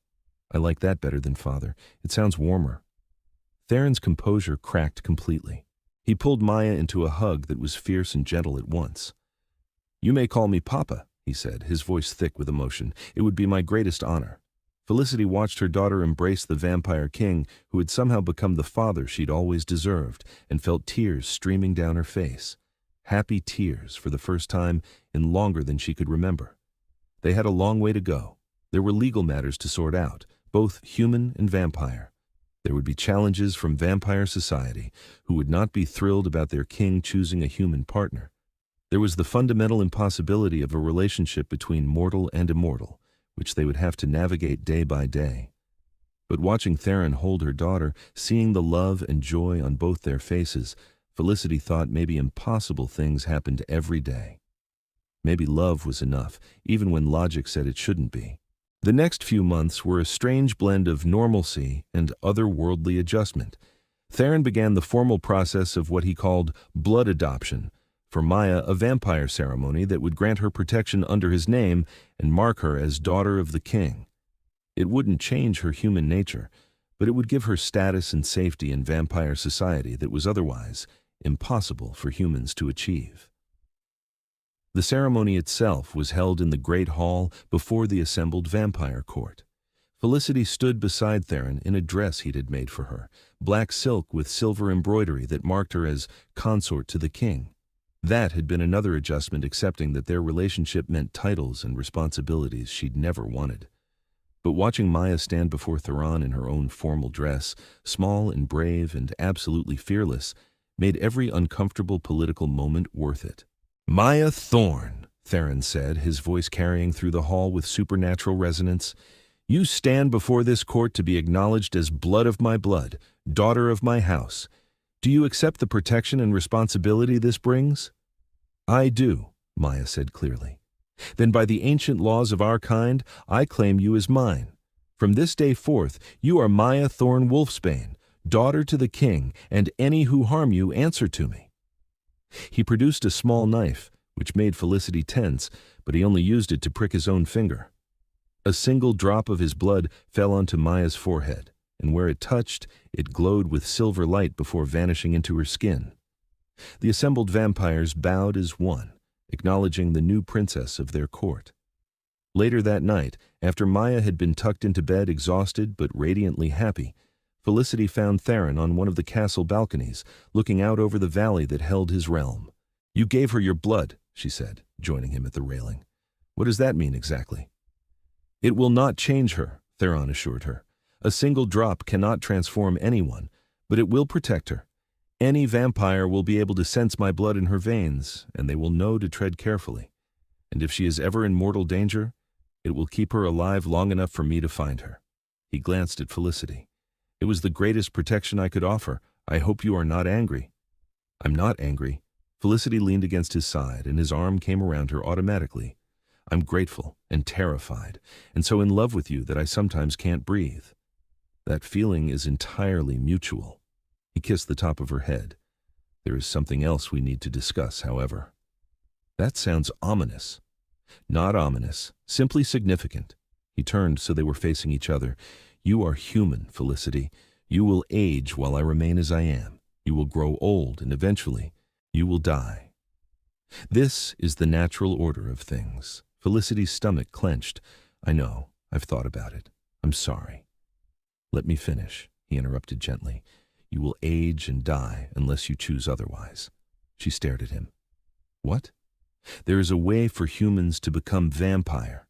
I like that better than father. It sounds warmer. Theron's composure cracked completely. He pulled Maya into a hug that was fierce and gentle at once. You may call me Papa, he said, his voice thick with emotion. It would be my greatest honor. Felicity watched her daughter embrace the vampire king who had somehow become the father she'd always deserved and felt tears streaming down her face. Happy tears for the first time in longer than she could remember. They had a long way to go. There were legal matters to sort out, both human and vampire. There would be challenges from vampire society, who would not be thrilled about their king choosing a human partner. There was the fundamental impossibility of a relationship between mortal and immortal, which they would have to navigate day by day. But watching Theron hold her daughter, seeing the love and joy on both their faces, Felicity thought maybe impossible things happened every day. Maybe love was enough, even when logic said it shouldn't be. The next few months were a strange blend of normalcy and otherworldly adjustment. Theron began the formal process of what he called blood adoption, for Maya a vampire ceremony that would grant her protection under his name and mark her as daughter of the king. It wouldn't change her human nature, but it would give her status and safety in vampire society that was otherwise impossible for humans to achieve. The ceremony itself was held in the great hall before the assembled vampire court. Felicity stood beside Theron in a dress he'd had made for her, black silk with silver embroidery that marked her as consort to the king. That had been another adjustment, accepting that their relationship meant titles and responsibilities she'd never wanted. But watching Maya stand before Theron in her own formal dress, small and brave and absolutely fearless, made every uncomfortable political moment worth it. Maya Thorne, Theron said, his voice carrying through the hall with supernatural resonance, you stand before this court to be acknowledged as blood of my blood, daughter of my house. Do you accept the protection and responsibility this brings? I do, Maya said clearly. Then by the ancient laws of our kind, I claim you as mine. From this day forth, you are Maya Theron Wolfsbane, daughter to the king, and any who harm you answer to me. He produced a small knife, which made Felicity tense, but he only used it to prick his own finger. A single drop of his blood fell onto Maya's forehead, and where it touched, it glowed with silver light before vanishing into her skin. The assembled vampires bowed as one, acknowledging the new princess of their court. Later that night, after Maya had been tucked into bed exhausted but radiantly happy, Felicity found Theron on one of the castle balconies, looking out over the valley that held his realm. You gave her your blood, she said, joining him at the railing. What does that mean exactly? It will not change her, Theron assured her. A single drop cannot transform anyone, but it will protect her. Any vampire will be able to sense my blood in her veins, and they will know to tread carefully. And if she is ever in mortal danger, it will keep her alive long enough for me to find her. He glanced at Felicity. It was the greatest protection I could offer. I hope you are not angry. I'm not angry. Felicity leaned against his side, and his arm came around her automatically. I'm grateful and terrified, and so in love with you that I sometimes can't breathe. That feeling is entirely mutual. He kissed the top of her head. There is something else we need to discuss, however. That sounds ominous. Not ominous, simply significant. He turned so they were facing each other. You are human, Felicity. You will age while I remain as I am. You will grow old, and eventually, you will die. This is the natural order of things. Felicity's stomach clenched. I know. I've thought about it. I'm sorry. Let me finish, he interrupted gently. You will age and die unless you choose otherwise. She stared at him. What? There is a way for humans to become vampire.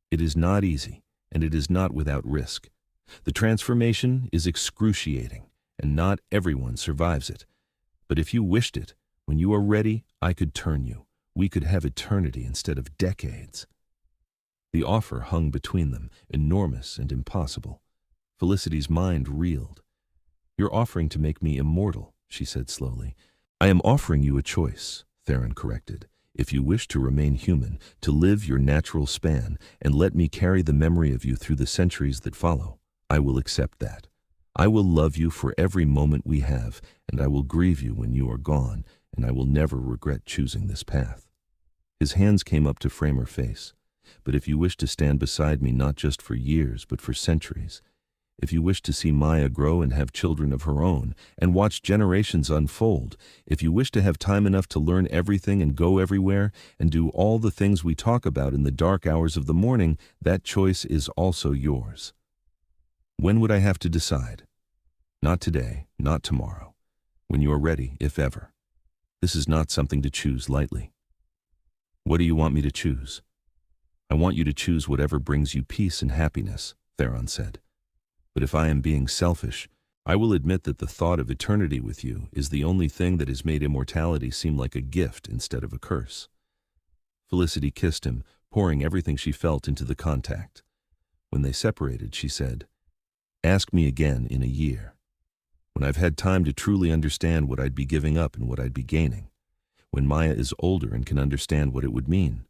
It is not easy, and it is not without risk. The transformation is excruciating, and not everyone survives it. But if you wished it, When you are ready, I could turn you. We could have eternity instead of decades." The offer hung between them, enormous and impossible. Felicity's mind reeled. "You're offering to make me immortal," she said slowly. "I am offering you a choice," Theron corrected. "If you wish to remain human, to live your natural span, and let me carry the memory of you through the centuries that follow, I will accept that. I will love you for every moment we have, and I will grieve you when you are gone, and I will never regret choosing this path." His hands came up to frame her face. "But if you wish to stand beside me not just for years, but for centuries, if you wish to see Maya grow and have children of her own, and watch generations unfold, if you wish to have time enough to learn everything and go everywhere, and do all the things we talk about in the dark hours of the morning, that choice is also yours. When would I have to decide? Not today, not tomorrow. When you are ready, if ever. This is not something to choose lightly." "What do you want me to choose?" "I want you to choose whatever brings you peace and happiness," Theron said. "But if I am being selfish, I will admit that the thought of eternity with you is the only thing that has made immortality seem like a gift instead of a curse." Felicity kissed him, pouring everything she felt into the contact. When they separated, she said, "Ask me again in a year, when I've had time to truly understand what I'd be giving up and what I'd be gaining, when Maya is older and can understand what it would mean."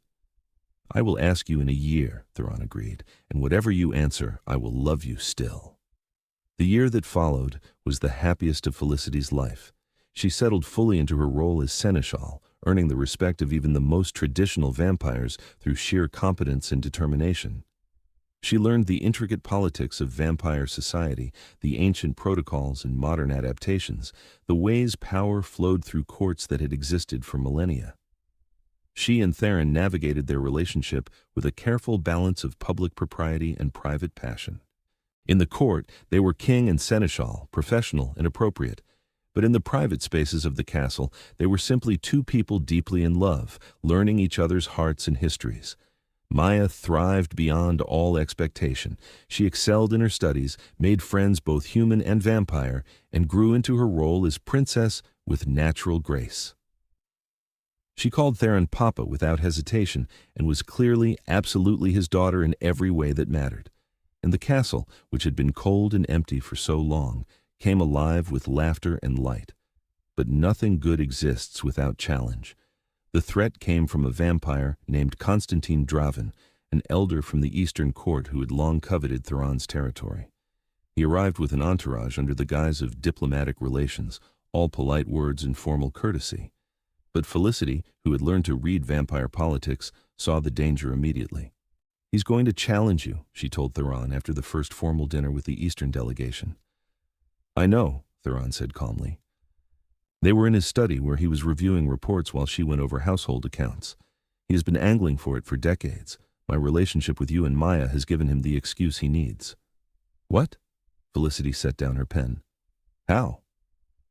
"I will ask you in a year," Theron agreed, "and whatever you answer, I will love you still." The year that followed was the happiest of Felicity's life. She settled fully into her role as seneschal, earning the respect of even the most traditional vampires through sheer competence and determination. She learned the intricate politics of vampire society, the ancient protocols and modern adaptations, the ways power flowed through courts that had existed for millennia. She and Theron navigated their relationship with a careful balance of public propriety and private passion. In the court, they were king and seneschal, professional and appropriate. But in the private spaces of the castle, they were simply two people deeply in love, learning each other's hearts and histories. Maya thrived beyond all expectation. She excelled in her studies, made friends both human and vampire, and grew into her role as princess with natural grace. She called Theron Papa without hesitation and was clearly, absolutely his daughter in every way that mattered. And the castle, which had been cold and empty for so long, came alive with laughter and light. But nothing good exists without challenge. The threat came from a vampire named Constantine Draven, an elder from the Eastern Court who had long coveted Theron's territory. He arrived with an entourage under the guise of diplomatic relations, all polite words and formal courtesy. But Felicity, who had learned to read vampire politics, saw the danger immediately. "He's going to challenge you," she told Theron after the first formal dinner with the Eastern delegation. "I know," Theron said calmly. They were in his study where he was reviewing reports while she went over household accounts. "He has been angling for it for decades. My relationship with you and Maya has given him the excuse he needs." "What?" Felicity set down her pen. "How?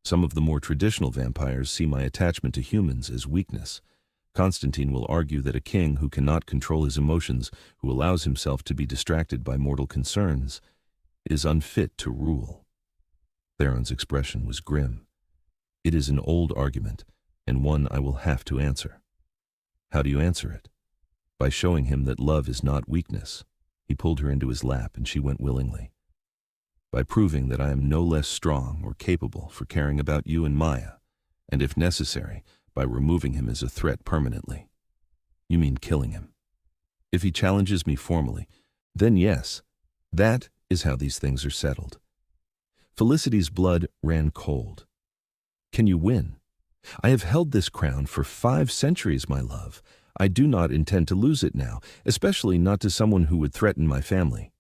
Some of the more traditional vampires see my attachment to humans as weakness. Constantine will argue that a king who cannot control his emotions, who allows himself to be distracted by mortal concerns, is unfit to rule." Theron's expression was grim. "It is an old argument, and one I will have to answer." "How do you answer it?" "By showing him that love is not weakness." He pulled her into his lap, and she went willingly. "By proving that I am no less strong or capable for caring about you and Maya, and if necessary, by removing him as a threat permanently." "You mean killing him?" "If he challenges me formally, then yes. That is how these things are settled." Felicity's blood ran cold. "Can you win? I have held this crown for 5 centuries, my love. I do not intend to lose it now, especially not to someone who would threaten my family."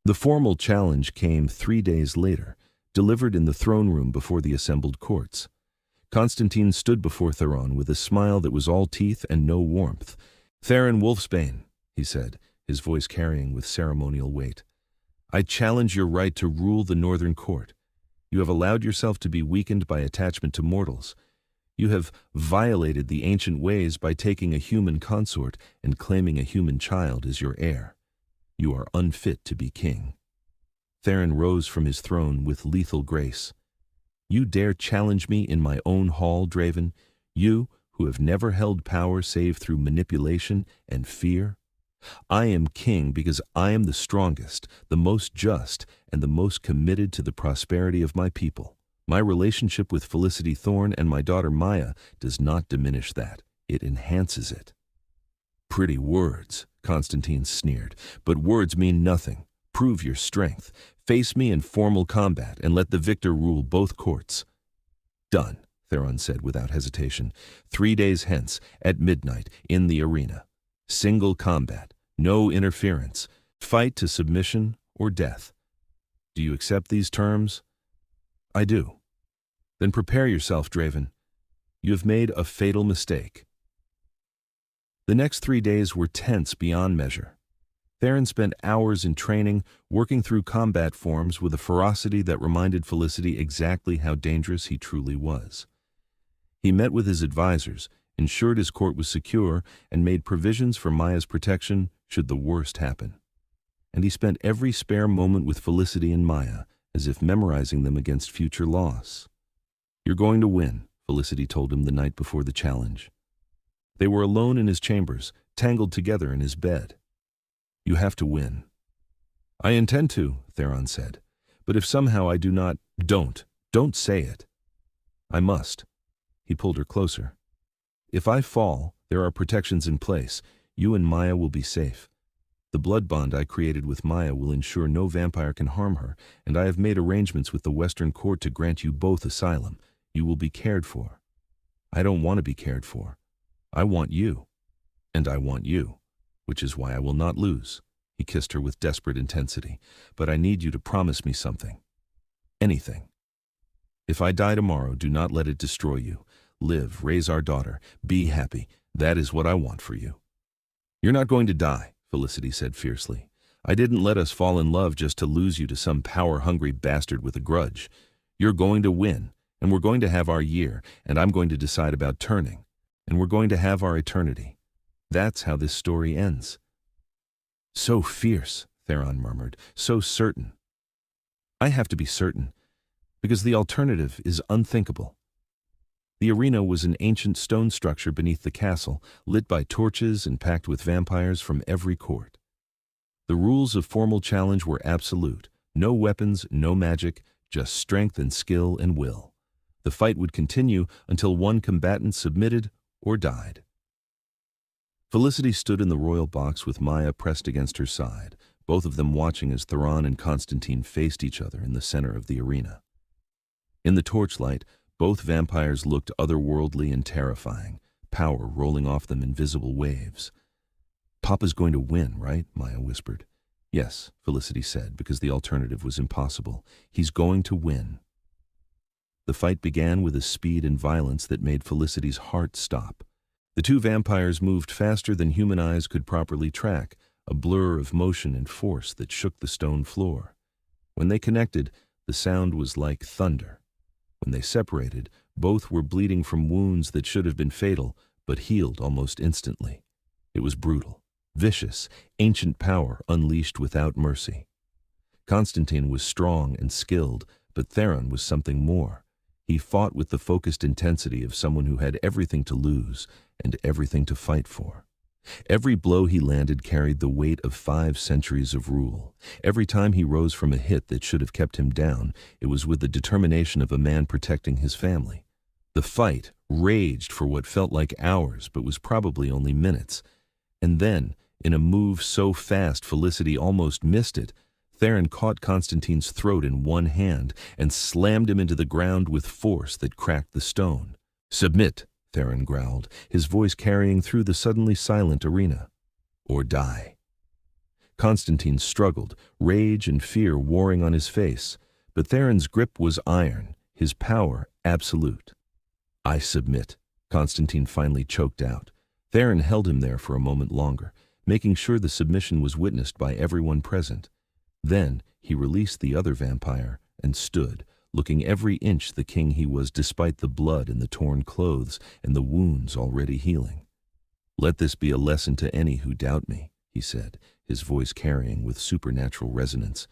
The formal challenge came 3 days later, delivered in the throne room before the assembled courts. Constantine stood before Theron with a smile that was all teeth and no warmth. "Theron Wolfsbane," he said, his voice carrying with ceremonial weight, "I challenge your right to rule the Northern Court. You have allowed yourself to be weakened by attachment to mortals. You have violated the ancient ways by taking a human consort and claiming a human child as your heir. You are unfit to be king." Theron rose from his throne with lethal grace. You dare challenge me in my own hall, Draven? You, who have never held power save through manipulation and fear? I am king because I am the strongest, the most just, and the most committed to the prosperity of my people. My relationship with Felicity Thorne and my daughter Maya does not diminish that. It enhances it. Pretty words, Constantine sneered, but words mean nothing. Prove your strength. Face me in formal combat and let the victor rule both courts. Done, Theron said without hesitation. 3 days hence, at midnight, in the arena. Single combat, no interference. Fight to submission or death. Do you accept these terms? I do. Then prepare yourself, Draven. You have made a fatal mistake. The next 3 days were tense beyond measure. Theron spent hours in training, working through combat forms with a ferocity that reminded Felicity exactly how dangerous he truly was. He met with his advisors, ensured his court was secure, and made provisions for Maya's protection should the worst happen. And he spent every spare moment with Felicity and Maya, as if memorizing them against future loss. You're going to win, Felicity told him the night before the challenge. They were alone in his chambers, tangled together in his bed. You have to win. I intend to, Theron said. But if somehow I do not, don't say it. I must. He pulled her closer. If I fall, there are protections in place. You and Maya will be safe. The blood bond I created with Maya will ensure no vampire can harm her, and I have made arrangements with the Western Court to grant you both asylum. You will be cared for. I don't want to be cared for. I want you. And I want you, which is why I will not lose. He kissed her with desperate intensity. But I need you to promise me something. Anything. If I die tomorrow, do not let it destroy you. Live, raise our daughter, be happy. That is what I want for you. You're not going to die, Felicity said fiercely. I didn't let us fall in love just to lose you to some power-hungry bastard with a grudge. You're going to win, and we're going to have our year, and I'm going to decide about turning, and we're going to have our eternity. That's how this story ends. So fierce, Theron murmured, so certain. I have to be certain, because the alternative is unthinkable. The arena was an ancient stone structure beneath the castle, lit by torches and packed with vampires from every court. The rules of formal challenge were absolute. No weapons, no magic, just strength and skill and will. The fight would continue until one combatant submitted or died. Felicity stood in the royal box with Maya pressed against her side, both of them watching as Theron and Constantine faced each other in the center of the arena. In the torchlight, both vampires looked otherworldly and terrifying, power rolling off them in visible waves. Papa's going to win, right? Maya whispered. Yes, Felicity said, because the alternative was impossible. He's going to win. The fight began with a speed and violence that made Felicity's heart stop. The two vampires moved faster than human eyes could properly track, a blur of motion and force that shook the stone floor. When they connected, the sound was like thunder. When they separated, both were bleeding from wounds that should have been fatal, but healed almost instantly. It was brutal, vicious, ancient power unleashed without mercy. Constantine was strong and skilled, but Theron was something more. He fought with the focused intensity of someone who had everything to lose and everything to fight for. Every blow he landed carried the weight of 5 centuries of rule. Every time he rose from a hit that should have kept him down, it was with the determination of a man protecting his family. The fight raged for what felt like hours, but was probably only minutes. And then, in a move so fast Felicity almost missed it, Theron caught Constantine's throat in one hand and slammed him into the ground with force that cracked the stone. "Submit," Theron growled, his voice carrying through the suddenly silent arena. "Or die." Constantine struggled, rage and fear warring on his face, but Theron's grip was iron, his power absolute. "I submit," Constantine finally choked out. Theron held him there for a moment longer, making sure the submission was witnessed by everyone present. Then he released the other vampire and stood, looking every inch the king he was despite the blood in the torn clothes and the wounds already healing. "Let this be a lesson to any who doubt me," he said, his voice carrying with supernatural resonance.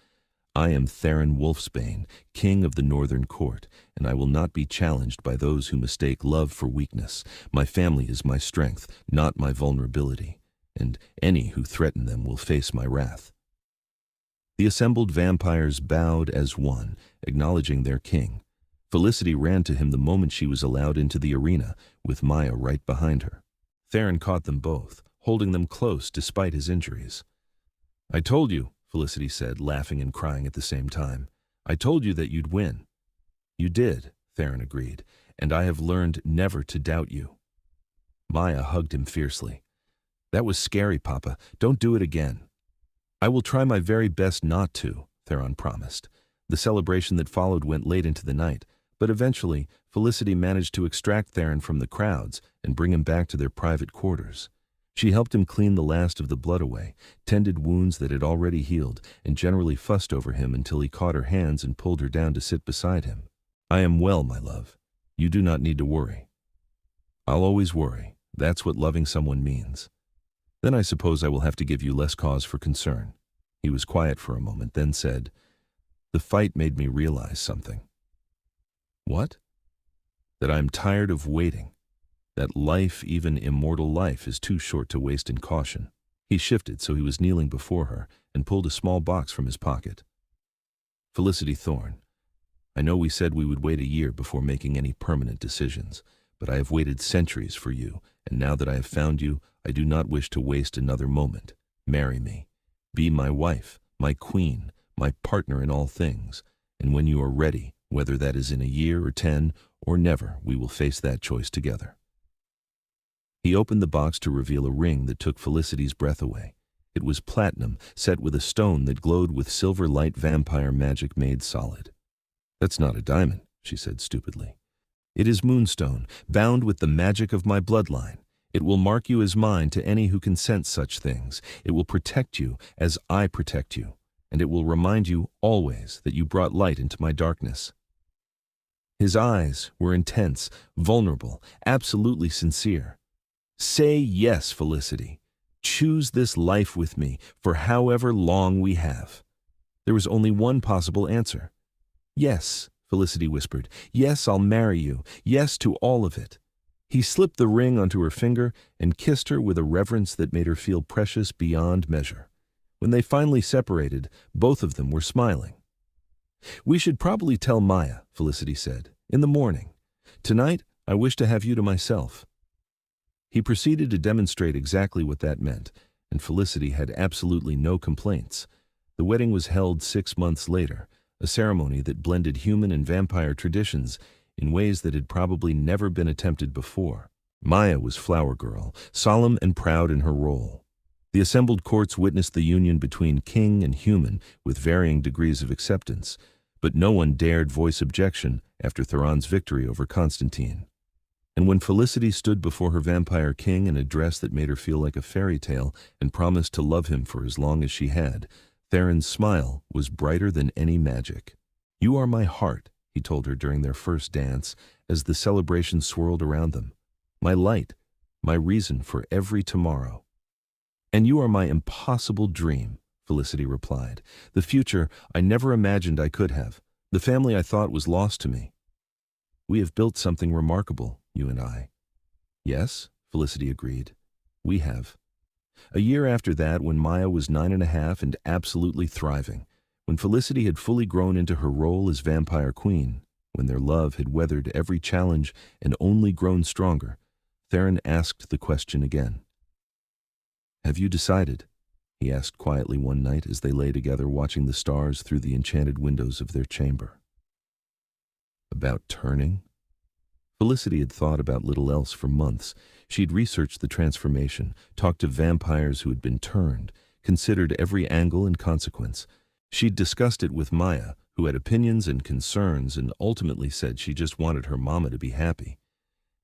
I am Theron Wolfsbane, king of the Northern Court, and I will not be challenged by those who mistake love for weakness. My family is my strength, not my vulnerability, and any who threaten them will face my wrath." The assembled vampires bowed as one, acknowledging their king. Felicity ran to him the moment she was allowed into the arena, with Maya right behind her. Theron caught them both, holding them close despite his injuries. "I told you," Felicity said, laughing and crying at the same time. "I told you that you'd win." "You did," Theron agreed, "and I have learned never to doubt you." Maya hugged him fiercely. "That was scary, Papa. Don't do it again." "I will try my very best not to," Theron promised. The celebration that followed went late into the night, but eventually Felicity managed to extract Theron from the crowds and bring him back to their private quarters. She helped him clean the last of the blood away, tended wounds that had already healed, and generally fussed over him until he caught her hands and pulled her down to sit beside him. "I am well, my love. You do not need to worry." "I'll always worry. That's what loving someone means." "Then I suppose I will have to give you less cause for concern." He was quiet for a moment, then said, "The fight made me realize something." "What?" "That I am tired of waiting. That life, even immortal life, is too short to waste in caution." He shifted so he was kneeling before her and pulled a small box from his pocket. "Felicity Thorne, I know we said we would wait a year before making any permanent decisions, but I have waited centuries for you, and now that I have found you, I do not wish to waste another moment. Marry me. Be my wife, my queen, my partner in all things, and when you are ready, whether that is in a year or 10 or never, we will face that choice together." He opened the box to reveal a ring that took Felicity's breath away. It was platinum, set with a stone that glowed with silver light vampire magic made solid. "That's not a diamond," she said stupidly. "It is moonstone, bound with the magic of my bloodline. It will mark you as mine to any who can sense such things. It will protect you as I protect you, and it will remind you always that you brought light into my darkness." His eyes were intense, vulnerable, absolutely sincere. "Say yes, Felicity. Choose this life with me for however long we have." There was only one possible answer. "Yes," Felicity whispered. "Yes, I'll marry you. Yes to all of it." He slipped the ring onto her finger and kissed her with a reverence that made her feel precious beyond measure. When they finally separated, both of them were smiling. "We should probably tell Maya," Felicity said, "in the morning. Tonight, I wish to have you to myself." He proceeded to demonstrate exactly what that meant, and Felicity had absolutely no complaints. The wedding was held 6 months later, a ceremony that blended human and vampire traditions in ways that had probably never been attempted before. Maya was Flower Girl, solemn and proud in her role. The assembled courts witnessed the union between king and human with varying degrees of acceptance, but no one dared voice objection after Theron's victory over Constantine. And when Felicity stood before her vampire king in a dress that made her feel like a fairy tale and promised to love him for as long as she had, Theron's smile was brighter than any magic. "You are my heart," he told her during their first dance as the celebration swirled around them. "My light, my reason for every tomorrow." "And you are my impossible dream," Felicity replied. "The future I never imagined I could have. The family I thought was lost to me. We have built something remarkable, you and I." "Yes," Felicity agreed. "We have." A year after that, when Maya was 9.5 and absolutely thriving, when Felicity had fully grown into her role as vampire queen, when their love had weathered every challenge and only grown stronger, Theron asked the question again. "Have you decided?" he asked quietly one night as they lay together watching the stars through the enchanted windows of their chamber. "About turning?" Felicity had thought about little else for months. She'd researched the transformation, talked to vampires who had been turned, considered every angle and consequence. She'd discussed it with Maya, who had opinions and concerns and ultimately said she just wanted her mama to be happy.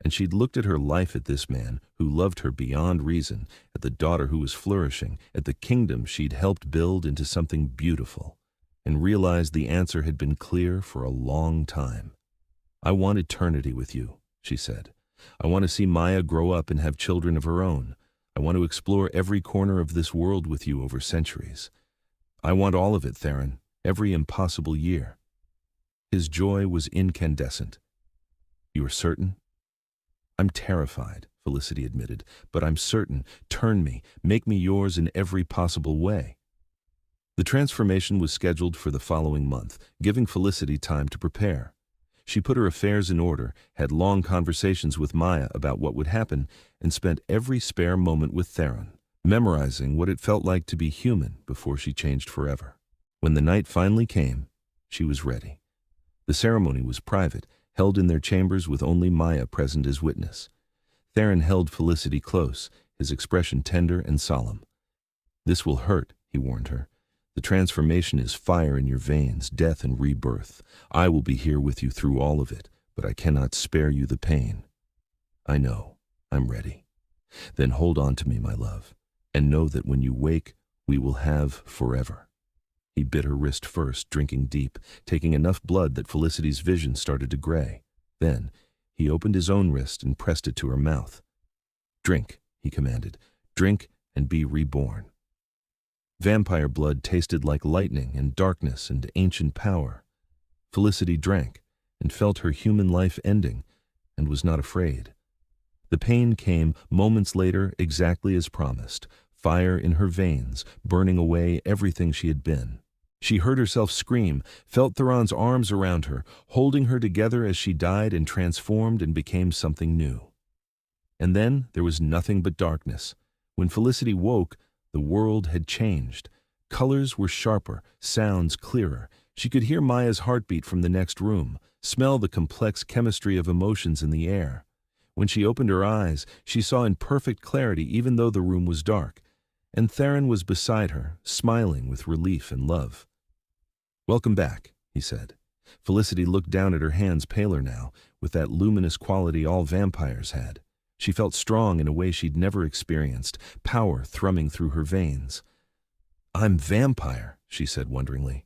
And she'd looked at her life, at this man who loved her beyond reason, at the daughter who was flourishing, at the kingdom she'd helped build into something beautiful, and realized the answer had been clear for a long time. "I want eternity with you," she said. "I want to see Maya grow up and have children of her own. I want to explore every corner of this world with you over centuries. I want all of it, Theron, every impossible year. His joy was incandescent. "You are certain?" "I'm terrified," Felicity admitted, "but I'm certain. Turn me, make me yours in every possible way." The transformation was scheduled for the following month, giving Felicity time to prepare. She put her affairs in order, had long conversations with Maya about what would happen, and spent every spare moment with Theron, memorizing what it felt like to be human before she changed forever. When the night finally came, she was ready. The ceremony was private, held in their chambers with only Maya present as witness. Theron held Felicity close, his expression tender and solemn. "This will hurt," he warned her. "The transformation is fire in your veins, death and rebirth. I will be here with you through all of it, but I cannot spare you the pain." "I know. I'm ready." "Then hold on to me, my love, and know that when you wake, we will have forever." He bit her wrist first, drinking deep, taking enough blood that Felicity's vision started to gray. Then he opened his own wrist and pressed it to her mouth. "Drink," he commanded. "Drink and be reborn." Vampire blood tasted like lightning and darkness and ancient power. Felicity drank and felt her human life ending and was not afraid. The pain came moments later exactly as promised, fire in her veins, burning away everything she had been. She heard herself scream, felt Theron's arms around her, holding her together as she died and transformed and became something new. And then there was nothing but darkness. When Felicity woke, the world had changed. Colors were sharper, sounds clearer. She could hear Maya's heartbeat from the next room, smell the complex chemistry of emotions in the air. When she opened her eyes, she saw in perfect clarity even though the room was dark. And Theron was beside her, smiling with relief and love. "Welcome back," he said. Felicity looked down at her hands, paler now, with that luminous quality all vampires had. She felt strong in a way she'd never experienced, power thrumming through her veins. "I'm vampire," she said wonderingly.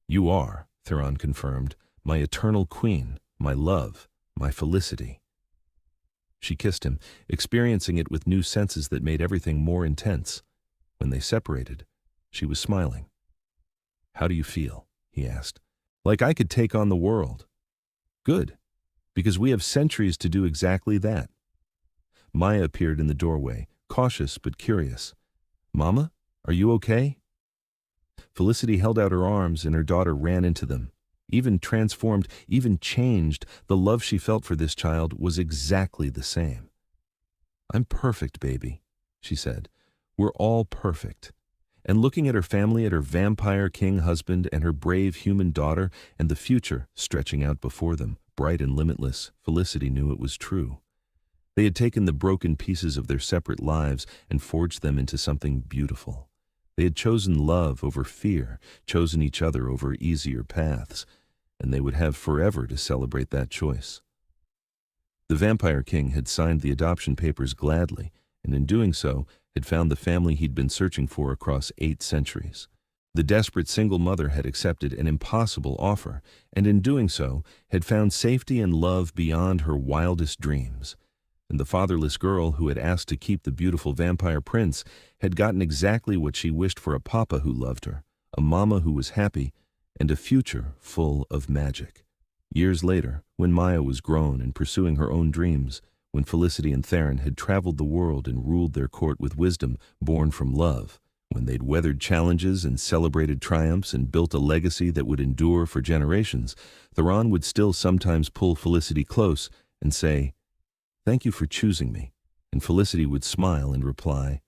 "You are," Theron confirmed, "my eternal queen, my love, my Felicity." She kissed him, experiencing it with new senses that made everything more intense. When they separated, she was smiling. "How do you feel?" he asked. "Like I could take on the world." "Good, because we have centuries to do exactly that." Maya appeared in the doorway, cautious but curious. "Mama, are you okay?" Felicity held out her arms and her daughter ran into them. Even transformed, even changed, the love she felt for this child was exactly the same. "I'm perfect, baby," she said. "We're all perfect." And looking at her family, at her vampire king husband and her brave human daughter, and the future stretching out before them, bright and limitless, Felicity knew it was true. They had taken the broken pieces of their separate lives and forged them into something beautiful. They had chosen love over fear, chosen each other over easier paths, and they would have forever to celebrate that choice. The Vampire King had signed the adoption papers gladly, and in doing so, had found the family he'd been searching for across 8 centuries. The desperate single mother had accepted an impossible offer, and in doing so, had found safety and love beyond her wildest dreams. And the fatherless girl who had asked to keep the beautiful vampire prince had gotten exactly what she wished for: a papa who loved her, a mama who was happy, and a future full of magic. Years later, when Maya was grown and pursuing her own dreams, when Felicity and Theron had traveled the world and ruled their court with wisdom born from love, when they'd weathered challenges and celebrated triumphs and built a legacy that would endure for generations, Theron would still sometimes pull Felicity close and say, "Thank you for choosing me," and Felicity would smile and reply,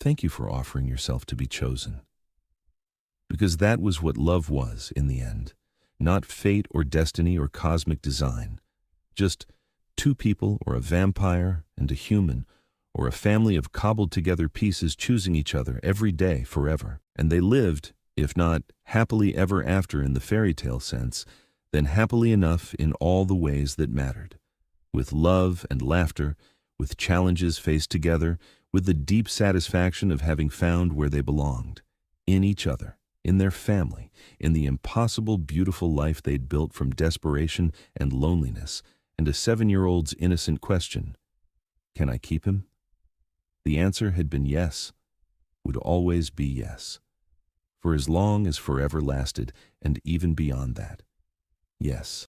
"Thank you for offering yourself to be chosen." Because that was what love was in the end, not fate or destiny or cosmic design, just 2 people or a vampire and a human, or a family of cobbled together pieces choosing each other every day forever. And they lived, if not happily ever after in the fairy tale sense, then happily enough in all the ways that mattered. With love and laughter, with challenges faced together, with the deep satisfaction of having found where they belonged, in each other, in their family, in the impossible beautiful life they'd built from desperation and loneliness, and a 7-year-old's innocent question, "Can I keep him?" The answer had been yes, would always be yes. for as long as forever lasted, and even beyond that. Yes.